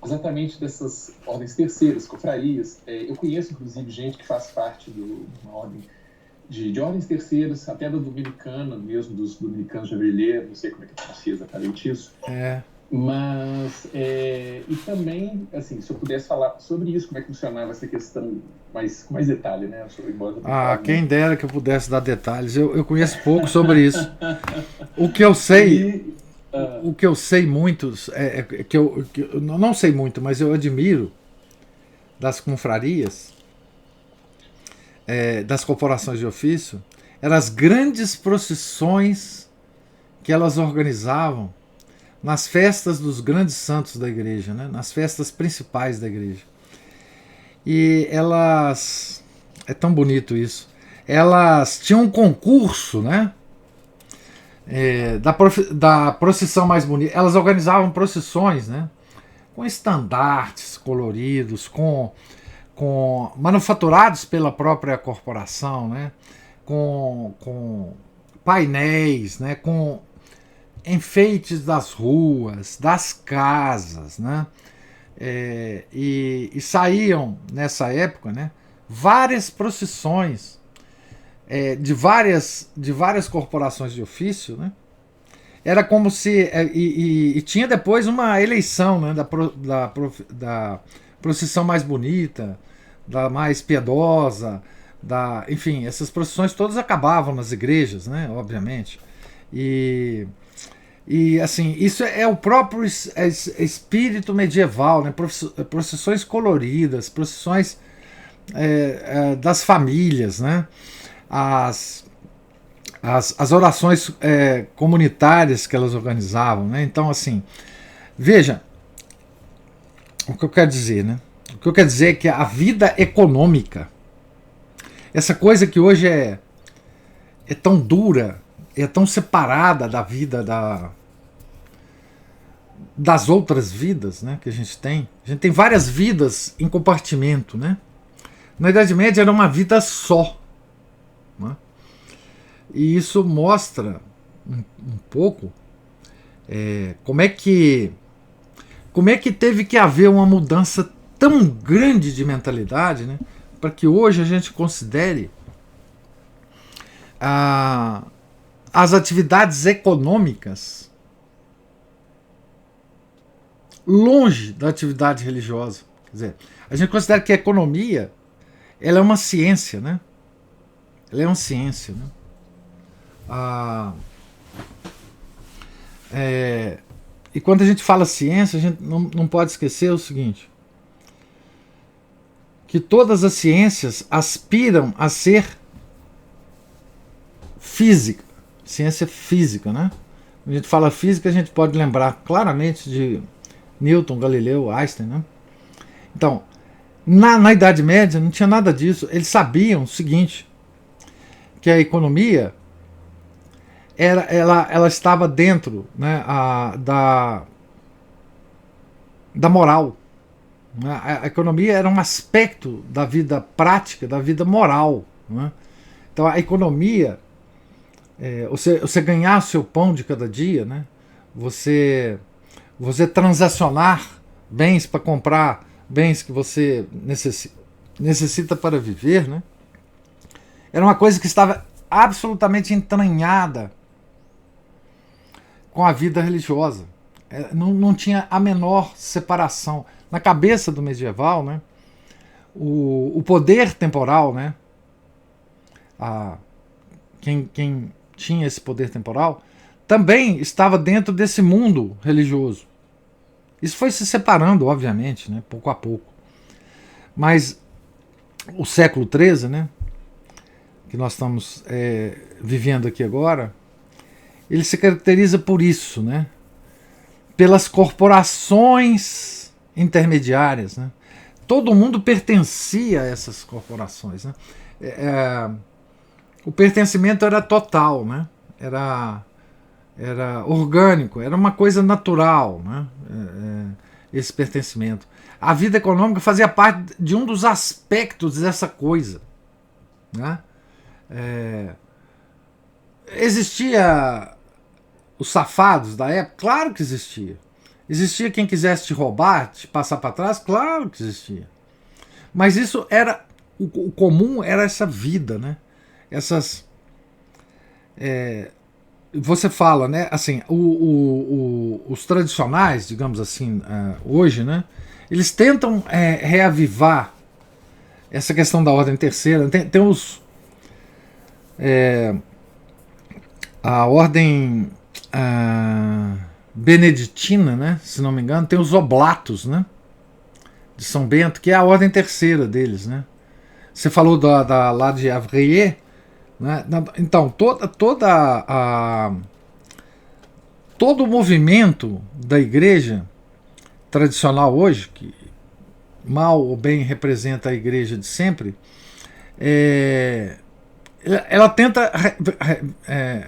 exatamente dessas ordens terceiras, confrarias. Eu conheço, inclusive, gente que faz parte de uma ordem de ordens terceiras, até da dominicana mesmo, dos dominicanos de Averlheiro, não sei como é que pronuncia exatamente isso. Mas, e também, assim, se eu pudesse falar sobre isso, como é que funcionava essa questão com mais detalhe, né?
Quem dera que eu pudesse dar detalhes. Eu conheço pouco sobre isso. O que eu sei, muito, que eu não sei muito, mas eu admiro das confrarias, das corporações de ofício, eram as grandes procissões que elas organizavam nas festas dos grandes santos da igreja, né? Nas festas principais da igreja. E elas... É tão bonito isso. Elas tinham um concurso, né? Da procissão mais bonita. Elas organizavam procissões, né? Com estandartes coloridos, com manufaturados pela própria corporação, né? Com painéis, né? Com enfeites das ruas, das casas, né? e saíam nessa época, né, várias procissões de várias corporações de ofício, né? Era como se e tinha depois uma eleição, né, da procissão mais bonita, da mais piedosa, enfim, essas procissões todas acabavam nas igrejas, né, obviamente. E assim, isso é o próprio espírito medieval, né? Procissões coloridas, procissões das famílias, né? As orações comunitárias que elas organizavam, né? Então, assim, veja o que eu quero dizer, né? O que eu quero dizer é que a vida econômica, essa coisa que hoje é tão dura, é tão separada da vida das outras vidas, né, que a gente tem. A gente tem várias vidas em compartimento, né? Na Idade Média era uma vida só, né? E isso mostra um pouco como é que teve que haver uma mudança tão grande de mentalidade, né, para que hoje a gente considere as atividades econômicas longe da atividade religiosa. Quer dizer, a gente considera que a economia ela é uma ciência, né? Ela é uma ciência, né? E quando a gente fala ciência, a gente não pode esquecer o seguinte, que todas as ciências aspiram a ser física, ciência física, né? Quando a gente fala física, a gente pode lembrar claramente de Newton, Galileu, Einstein, né? Então, na Idade Média não tinha nada disso. Eles sabiam o seguinte, que a economia ela estava dentro, né, da moral. A economia era um aspecto da vida prática, da vida moral, né? Então a economia, você ganhar o seu pão de cada dia, né? Você transacionar bens para comprar bens que você necessita para viver, né? Era uma coisa que estava absolutamente entranhada com a vida religiosa. Não tinha a menor separação. Na cabeça do medieval, né, o poder temporal, né, quem tinha esse poder temporal, também estava dentro desse mundo religioso. Isso foi se separando, obviamente, né, pouco a pouco. Mas o século XIII, né, que nós estamos vivendo aqui agora, ele se caracteriza por isso, né, pelas corporações intermediárias, né? Todo mundo pertencia a essas corporações, né? O pertencimento era total, né? Era orgânico, era uma coisa natural, né? Esse pertencimento. A vida econômica fazia parte de um dos aspectos dessa coisa, né? Existia os safados da época? Claro que existia. Existia quem quisesse te roubar, te passar para trás? Claro que existia. Mas isso era o comum, era essa vida, né? Essas você fala, né? Assim, os tradicionais, digamos assim, hoje, né? Eles tentam reavivar essa questão da ordem terceira. Tem os a ordem beneditina, né, se não me engano, tem os oblatos, né, de São Bento, que é a ordem terceira deles, né. Você falou lá de Avrier, né? Então todo o movimento da igreja tradicional hoje, que mal ou bem representa a igreja de sempre, ela tenta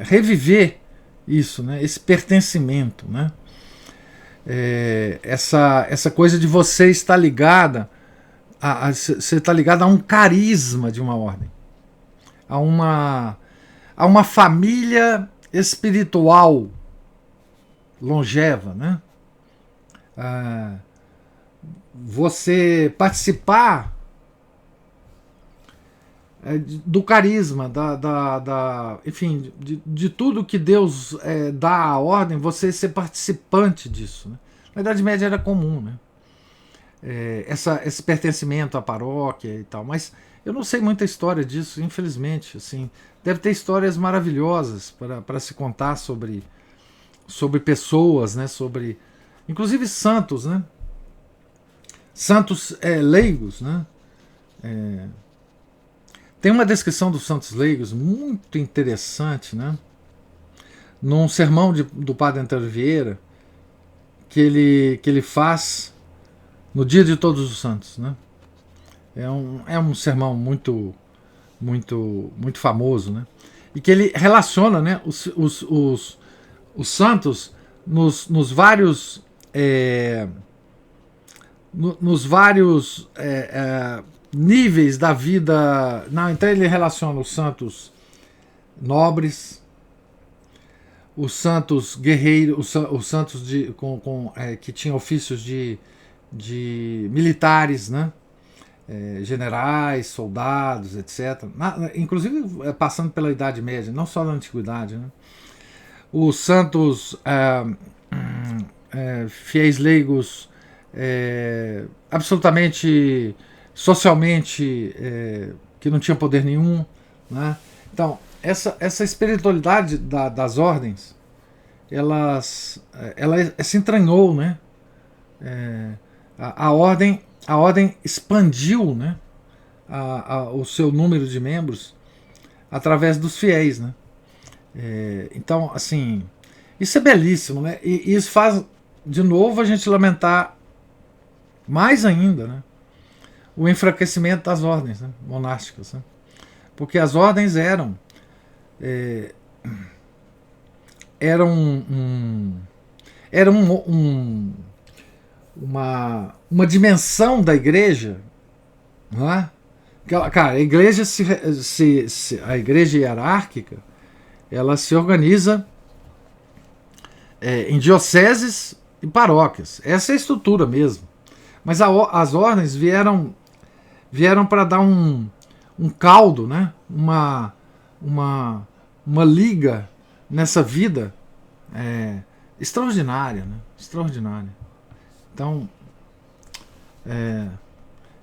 reviver isso, né? Esse pertencimento, né? Essa coisa de você estar ligada você está ligado a um carisma de uma ordem, a uma família espiritual longeva, né? você participar do carisma, enfim, de tudo que Deus dá à ordem, você ser participante disso. Né? Na Idade Média era comum, né? Esse pertencimento à paróquia e tal, mas eu não sei muita história disso, infelizmente. Assim, deve ter histórias maravilhosas para se contar sobre pessoas, né? Sobre, inclusive santos, né? Santos leigos, né? Tem uma descrição dos santos leigos muito interessante, né? Num sermão do padre Antônio Vieira, que ele faz no dia de Todos os Santos, né? É um sermão muito famoso, né? E que ele relaciona, né, os santos nos vários níveis da vida. Não, então ele relaciona os santos nobres, os santos guerreiros, os santos que tinham ofícios de militares, né? Generais, soldados, etc. Inclusive passando pela Idade Média, não só na Antiguidade. Né? Os santos fiéis leigos absolutamente socialmente que não tinham poder nenhum. Né? Então, essa espiritualidade das ordens, ela se entranhou, né? A ordem expandiu, né, o seu número de membros através dos fiéis, né? Então, assim, isso é belíssimo, né? E isso faz, de novo, a gente lamentar mais ainda, né, o enfraquecimento das ordens, né, monásticas, né? Porque as ordens eram uma dimensão da igreja, não é? Cara, a igreja a igreja hierárquica, ela se organiza em dioceses e paróquias. Essa é a estrutura mesmo. Mas as ordens vieram para dar um caldo, né? Uma liga nessa vida extraordinária, né? Extraordinária. Então,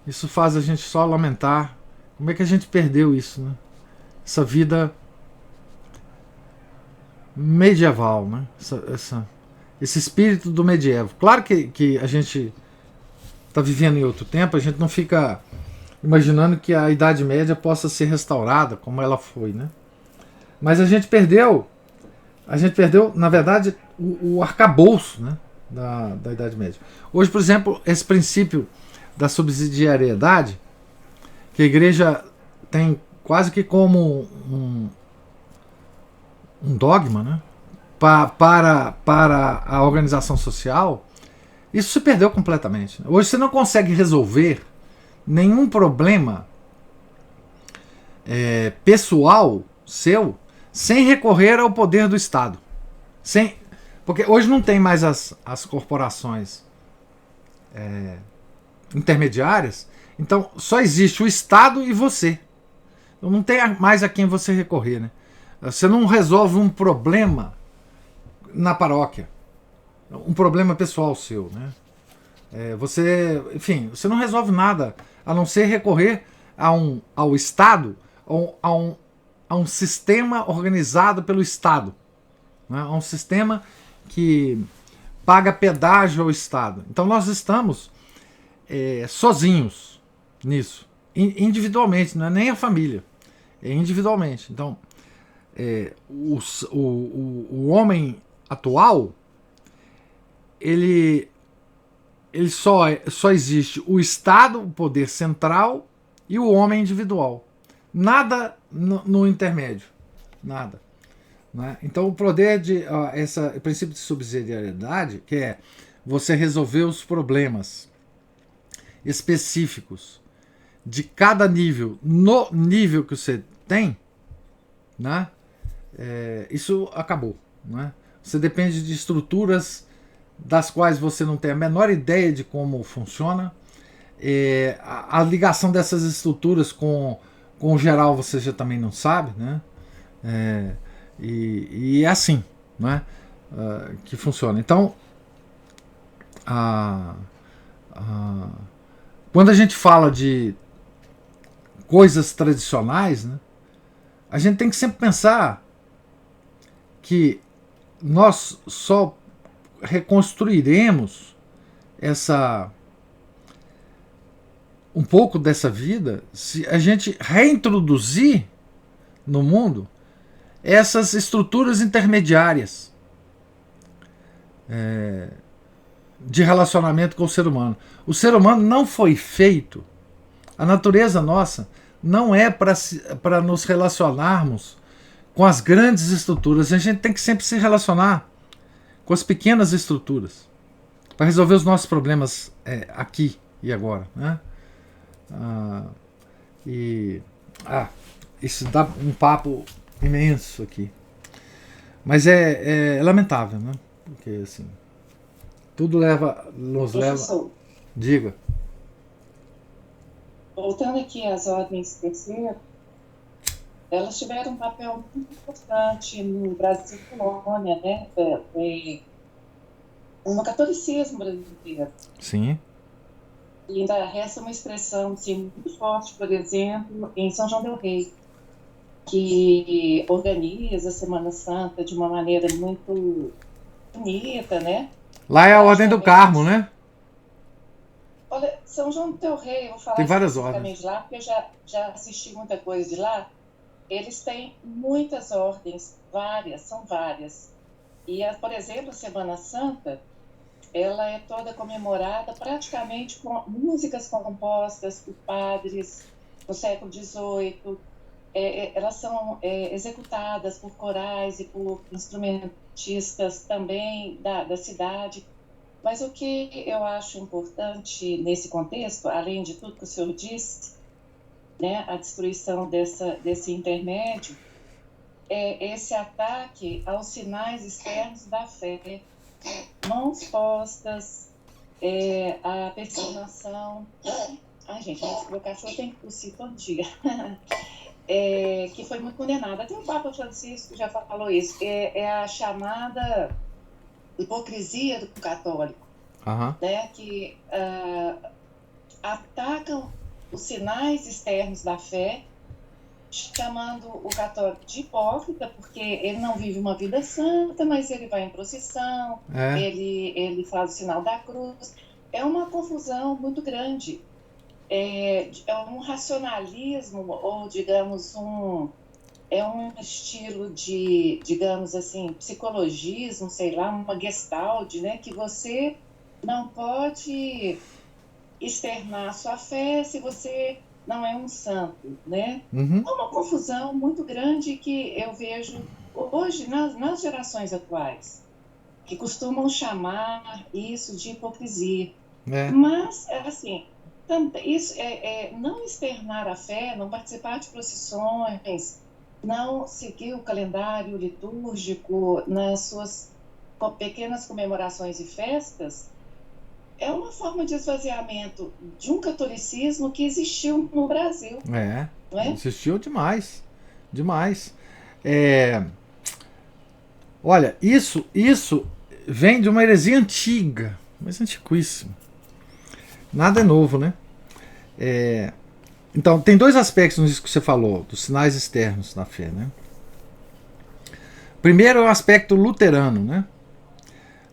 isso faz a gente só lamentar como é que a gente perdeu isso, né? Essa vida medieval, né? Esse espírito do medievo. Claro que a gente está vivendo em outro tempo, a gente não fica imaginando que a Idade Média possa ser restaurada como ela foi, né? Mas a gente perdeu, na verdade, o arcabouço, né, da Idade Média. Hoje, por exemplo, esse princípio da subsidiariedade, que a igreja tem quase que como um dogma, né, para a organização social, isso se perdeu completamente. Hoje você não consegue resolver nenhum problema pessoal seu sem recorrer ao poder do Estado. Porque hoje não tem mais as corporações intermediárias, então só existe o Estado e você. Então não tem mais a quem você recorrer. Né? Você não resolve um problema na paróquia, um problema pessoal seu. Né? Você não resolve nada a não ser recorrer ao Estado, a um sistema organizado pelo Estado, né? A um sistema que paga pedágio ao Estado. Então nós estamos sozinhos nisso, individualmente, não é nem a família, é individualmente. Então o homem atual, ele só existe o Estado, o poder central, e o homem individual. Nada no intermédio. Nada. Né? Então o poder esse princípio de subsidiariedade, que é você resolver os problemas específicos de cada nível, no nível que você tem, né? Isso acabou. Né? Você depende de estruturas das quais você não tem a menor ideia de como funciona. A ligação dessas estruturas com o geral você já também não sabe, né? E é assim, né? Que funciona. Então, quando a gente fala de coisas tradicionais, né, a gente tem que sempre pensar que nós só reconstruiremos um pouco dessa vida se a gente reintroduzir no mundo essas estruturas intermediárias de relacionamento com o ser humano. O ser humano não foi feito, a natureza nossa não é para nos relacionarmos com as grandes estruturas. A gente tem que sempre se relacionar com as pequenas estruturas para resolver os nossos problemas aqui e agora, né? Isso dá um papo imenso aqui, mas é lamentável, né? Porque assim, tudo nos leva. Diga.
Voltando aqui às ordens terceiras, elas tiveram um papel muito importante no Brasil colônia, né? No catolicismo brasileiro.
Sim.
E ainda resta uma expressão assim, muito forte, por exemplo, em São João del Rei, que organiza a Semana Santa de uma maneira muito bonita, né?
Lá é a Ordem do Carmo, né?
Olha, São João del Rei, eu vou falar
tem várias
especificamente
ordens
lá, porque eu já assisti muita coisa de lá. Eles têm muitas ordens, são várias. E, por exemplo, a Semana Santa, ela é toda comemorada praticamente com músicas compostas por padres do século XVIII. Elas são executadas por corais e por instrumentistas também da cidade. Mas o que eu acho importante nesse contexto, além de tudo que o senhor disse, né, a destruição desse intermédio, é esse ataque aos sinais externos da fé. Mãos postas, a persinação. Ai, gente, meu cachorro tem que tossir todo dia. Que foi muito condenada. Até o Papa Francisco já falou isso. É a chamada hipocrisia do católico, né? Que atacam os sinais externos da fé, chamando o católico de hipócrita, porque ele não vive uma vida santa, mas ele vai em procissão, ele faz o sinal da cruz. É uma confusão muito grande. É um racionalismo, ou digamos, um estilo de, digamos assim, psicologismo, sei lá, uma gestalt, né, que você não pode externar a sua fé se você não é um santo, né? É uma confusão muito grande que eu vejo hoje nas gerações atuais, que costumam chamar isso de hipocrisia. Mas, assim, isso não externar a fé, não participar de procissões, não seguir o calendário litúrgico nas suas pequenas comemorações e festas, é uma forma de esvaziamento de um catolicismo que existiu no Brasil. Não é?
Existiu demais. Demais. Olha, isso vem de uma heresia antiga, mas antiquíssima. Nada é novo, né? Então, tem dois aspectos nisso que você falou, dos sinais externos na fé, né? Primeiro é o aspecto luterano, né?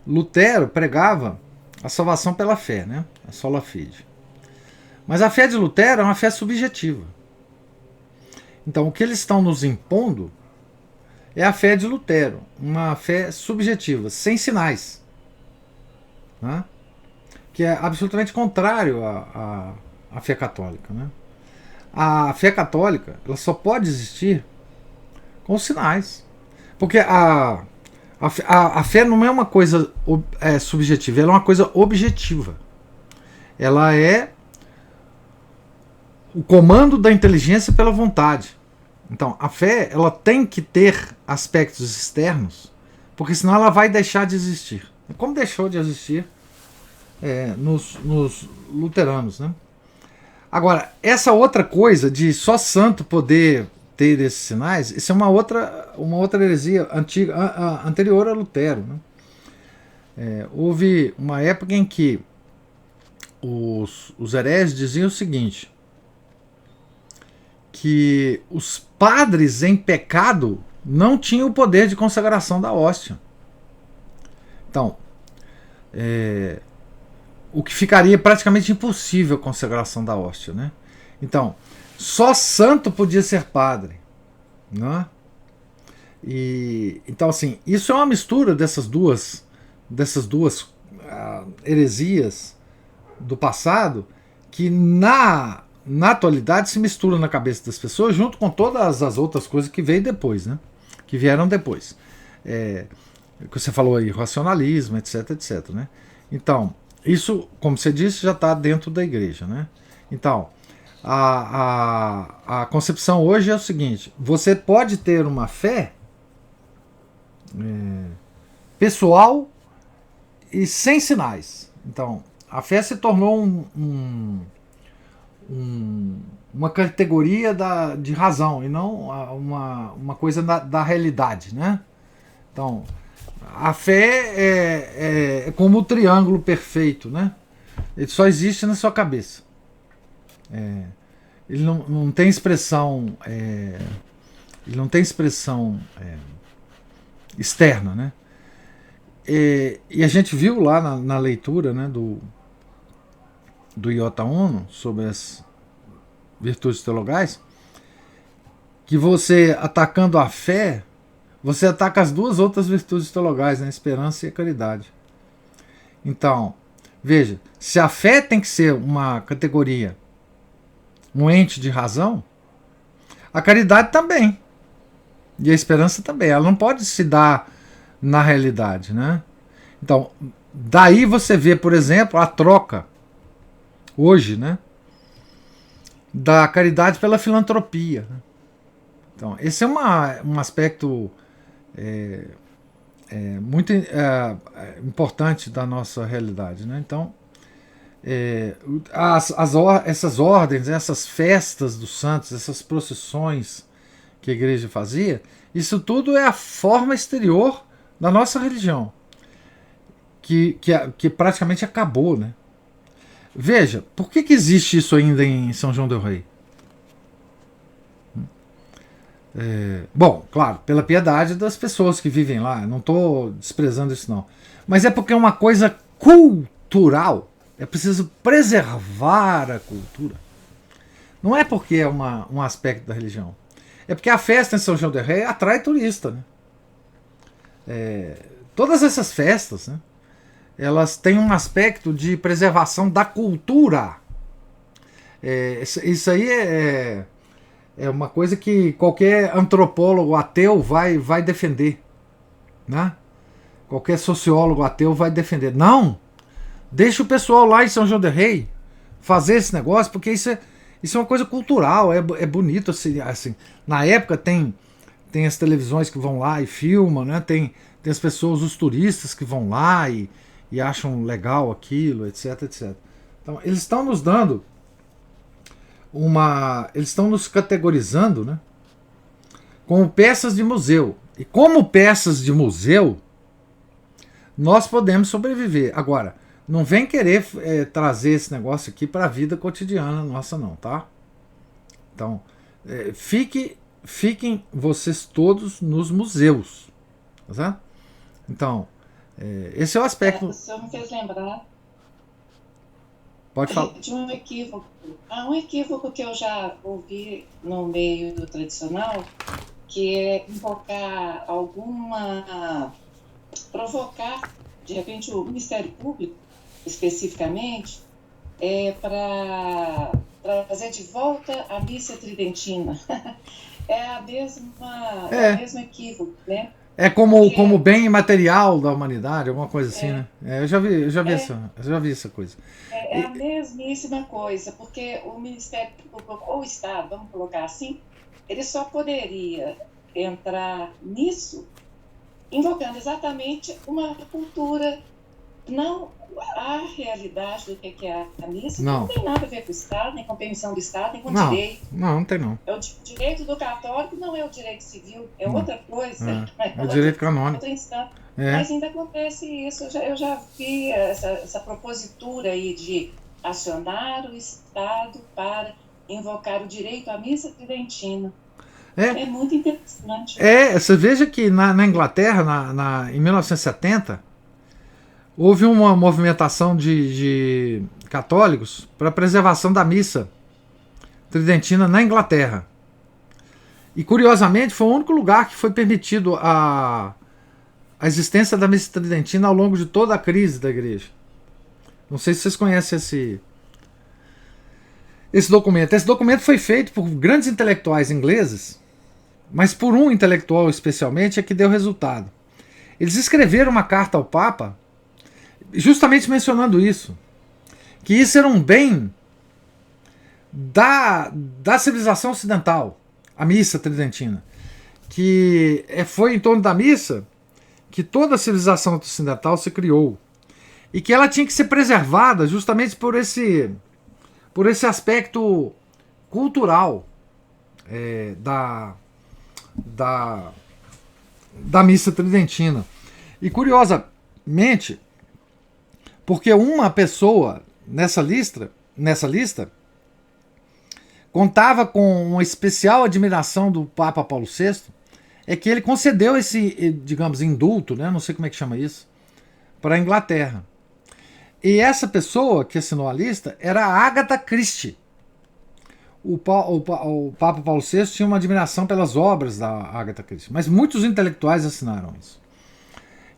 Lutero pregava a salvação pela fé, né? A sola fide. Mas a fé de Lutero é uma fé subjetiva. Então, o que eles estão nos impondo é a fé de Lutero, uma fé subjetiva, sem sinais, né? Que é absolutamente contrário à fé católica, né? A fé católica, ela só pode existir com sinais, porque a fé não é uma coisa subjetiva, ela é uma coisa objetiva. Ela é o comando da inteligência pela vontade. Então, a fé, ela tem que ter aspectos externos, porque senão ela vai deixar de existir. como deixou de existir nos luteranos, né? Agora, essa outra coisa de só santo poder ter esses sinais, isso é uma outra heresia anterior a Lutero, né? Houve uma época em que os hereges diziam o seguinte, que os padres em pecado não tinham o poder de consagração da hóstia. Então, o que ficaria praticamente impossível a consagração da hóstia, né? Então, só santo podia ser padre, né? Então, assim, isso é uma mistura dessas duas heresias do passado que na atualidade se misturam na cabeça das pessoas junto com todas as outras coisas que veio depois, né? Que vieram depois. Que você falou aí, racionalismo, etc, etc, né? Então, isso, como você disse, já está dentro da igreja, né? Então, a concepção hoje é o seguinte, você pode ter uma fé pessoal e sem sinais. Então, a fé se tornou uma categoria de razão e não uma coisa da realidade, né? Então, a fé é como o triângulo perfeito, né? Ele só existe na sua cabeça. Ele não tem expressão, ele não tem expressão externa, né? E a gente viu lá na leitura, né, do Iota Uno sobre as virtudes teologais, que você atacando a fé, você ataca as duas outras virtudes teologais, né, a esperança e a caridade. Então, veja, se a fé tem que ser uma categoria, um ente de razão, a caridade também. E a esperança também. Ela não pode se dar na realidade, né? Então, daí você vê, por exemplo, a troca hoje, né, da caridade pela filantropia. Então, esse é um aspecto muito importante da nossa realidade, né? Então, essas ordens, essas festas dos santos, essas procissões que a igreja fazia, isso tudo é a forma exterior da nossa religião, que praticamente acabou, né? Veja, por que existe isso ainda em São João del Rei? Bom, claro, pela piedade das pessoas que vivem lá, não estou desprezando isso não, mas é porque é uma coisa cultural, é preciso preservar a cultura. Não é porque é um aspecto da religião, é porque a festa em São João del Rei atrai turista, né? Todas essas festas, né, elas têm um aspecto de preservação da cultura. Isso aí é uma coisa que qualquer antropólogo ateu vai defender, né? Qualquer sociólogo ateu vai defender. Não! Deixa o pessoal lá em São João del Rei fazer esse negócio, porque isso é uma coisa cultural, é bonito assim. Na época tem as televisões que vão lá e filmam, né? Tem as pessoas, os turistas que vão lá e acham legal aquilo, etc, etc. Então, eles estão nos dando eles estão nos categorizando, né, como peças de museu. E como peças de museu, nós podemos sobreviver. Agora, não vem querer trazer esse negócio aqui para a vida cotidiana nossa não, tá? Então, fiquem vocês todos nos museus, tá? Então, esse é o aspecto.
O senhor me fez lembrar.
Pode falar.
De um equívoco. Um equívoco que eu já ouvi no meio do tradicional, que é invocar provocar, de repente, o Ministério Público, especificamente, para trazer de volta a missa tridentina. É o mesmo equívoco, né?
É como bem imaterial da humanidade, alguma coisa assim, né? Eu já vi essa coisa.
É a mesmíssima coisa, porque o Ministério Público, ou o Estado, vamos colocar assim, ele só poderia entrar nisso invocando exatamente uma cultura não, a realidade do que é a missa não tem nada a ver com o Estado, nem com permissão do Estado, nem com direito.
Não tem não.
É o direito do católico não é o direito civil, é outra coisa.
É o direito canônico.
Mas ainda acontece isso. Eu já vi essa propositura aí de acionar o Estado para invocar o direito à missa tridentina. É muito interessante.
Você veja que na Inglaterra, em 1970, houve uma movimentação de católicos para a preservação da missa tridentina na Inglaterra. E, curiosamente, foi o único lugar que foi permitido a existência da missa tridentina ao longo de toda a crise da igreja. Não sei se vocês conhecem esse documento. Esse documento foi feito por grandes intelectuais ingleses, mas por um intelectual especialmente é que deu resultado. Eles escreveram uma carta ao Papa justamente mencionando isso, que isso era um bem da civilização ocidental, a missa tridentina, que foi em torno da missa que toda a civilização ocidental se criou, e que ela tinha que ser preservada justamente por esse aspecto cultural da missa tridentina. E, curiosamente, porque uma pessoa nessa lista contava com uma especial admiração do Papa Paulo VI, é que ele concedeu esse, digamos, indulto, né? Não sei como é que chama isso, para a Inglaterra. E essa pessoa que assinou a lista era a Agatha Christie. O Papa Paulo VI tinha uma admiração pelas obras da Agatha Christie, mas muitos intelectuais assinaram isso.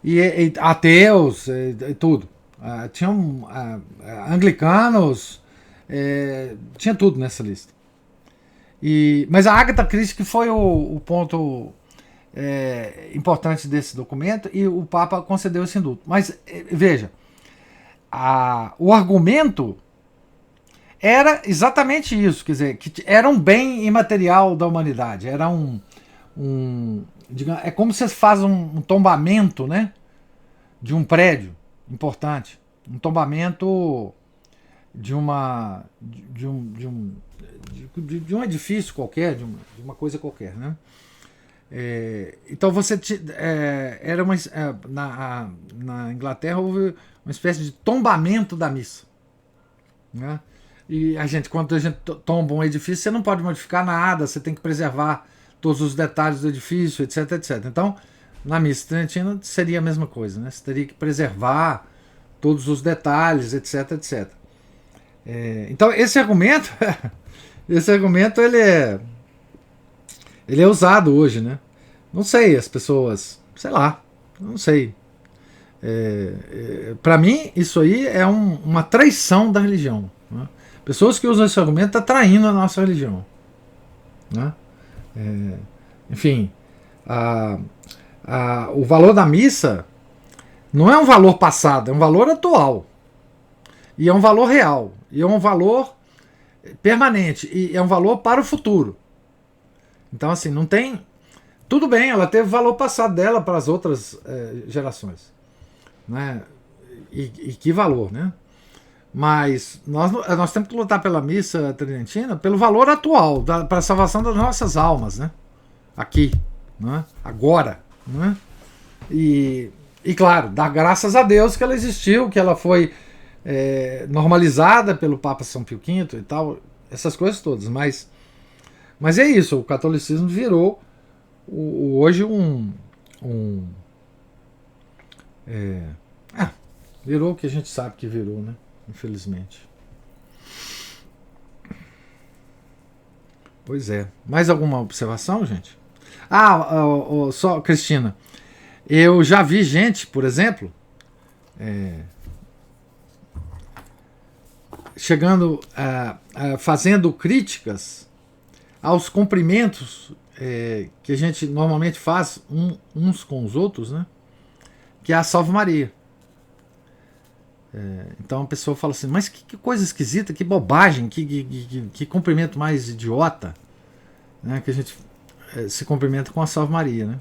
E ateus, e tudo. Tinham anglicanos, tinha tudo nessa lista. Mas a Agatha Christie que foi o ponto importante desse documento, e o Papa concedeu esse indulto. Mas veja, o argumento era exatamente isso, quer dizer, que era um bem imaterial da humanidade, era digamos, é como se você faz um tombamento, né, de um prédio importante, um tombamento de um edifício qualquer, de uma coisa qualquer, né? Então você era na Inglaterra houve uma espécie de tombamento da missa, né? E quando a gente tomba um edifício, você não pode modificar nada, você tem que preservar todos os detalhes do edifício, etc, etc. Então, na missa tridentina seria a mesma coisa, né? Você teria que preservar todos os detalhes, etc, etc. Então, esse argumento ele é usado hoje, né? Não sei, as pessoas, sei lá, não sei. Para mim, isso aí é uma traição da religião, né? Pessoas que usam esse argumento estão traindo a nossa religião, né? Enfim, o valor da missa não é um valor passado, é um valor atual. E é um valor real. E é um valor permanente. E é um valor para o futuro. Então, assim, não tem... Tudo bem, ela teve valor passado dela para as outras gerações, né? E que valor, né? Mas nós temos que lutar pela missa tridentina pelo valor atual, para a salvação das nossas almas, né? Aqui, né? Agora, né? E claro, dar graças a Deus que ela existiu, que ela foi normalizada pelo Papa São Pio V e tal, essas coisas todas. Mas é isso, o catolicismo virou hoje virou o que a gente sabe que virou, né? Infelizmente. Pois é. Mais alguma observação, gente? Só, Cristina. Eu já vi gente, por exemplo, chegando, fazendo críticas aos cumprimentos que a gente normalmente faz uns com os outros, né? Que é a Salve Maria. Então a pessoa fala assim, mas que coisa esquisita, que bobagem, que cumprimento mais idiota, né? Que a gente se cumprimenta com a Salve Maria, né?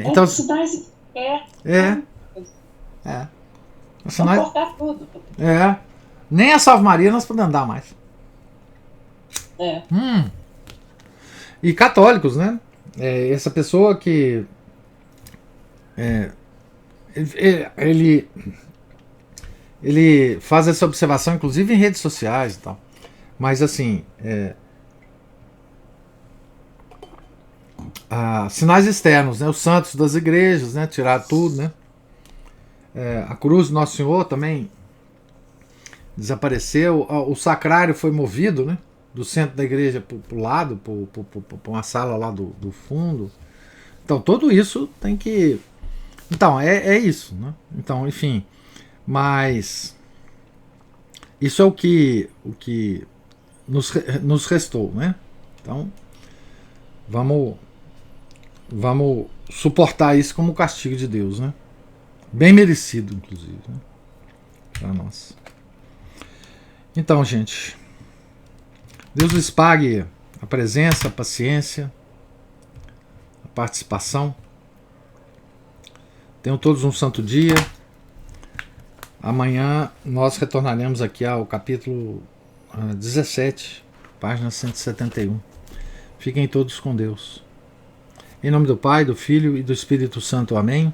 Então, Sinais...
Vamos cortar tudo.
Nem a Salve Maria nós podemos dar mais. E católicos, né? Essa pessoa que ele faz essa observação, inclusive em redes sociais e tal. Mas assim, sinais externos, né? Os santos das igrejas, né? Tirar tudo, né? A cruz do Nosso Senhor também desapareceu. O sacrário foi movido, né? Do centro da igreja para o lado, para uma sala lá do fundo. Então, tudo isso tem que... Então, é isso, né? Então, enfim, mas isso é o que nos restou, né? Então, vamos suportar isso como castigo de Deus, né? Bem merecido, inclusive, né? Para nós. Então, gente, Deus lhes pague a presença, a paciência, a participação. Tenham todos um santo dia. Amanhã nós retornaremos aqui ao capítulo 17, página 171. Fiquem todos com Deus. Em nome do Pai, do Filho e do Espírito Santo. Amém.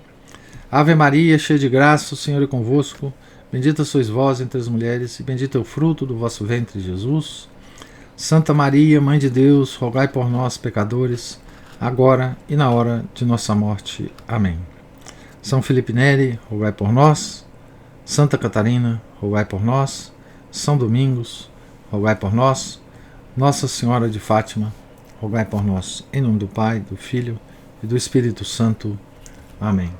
Ave Maria, cheia de graça, o Senhor é convosco. Bendita sois vós entre as mulheres, e bendito é o fruto do vosso ventre, Jesus. Santa Maria, Mãe de Deus, rogai por nós, pecadores, agora e na hora de nossa morte. Amém. São Felipe Neri, rogai por nós. Santa Catarina, rogai por nós. São Domingos, rogai por nós. Nossa Senhora de Fátima, rogai por nós. Em nome do Pai, do Filho e do Espírito Santo. Amém.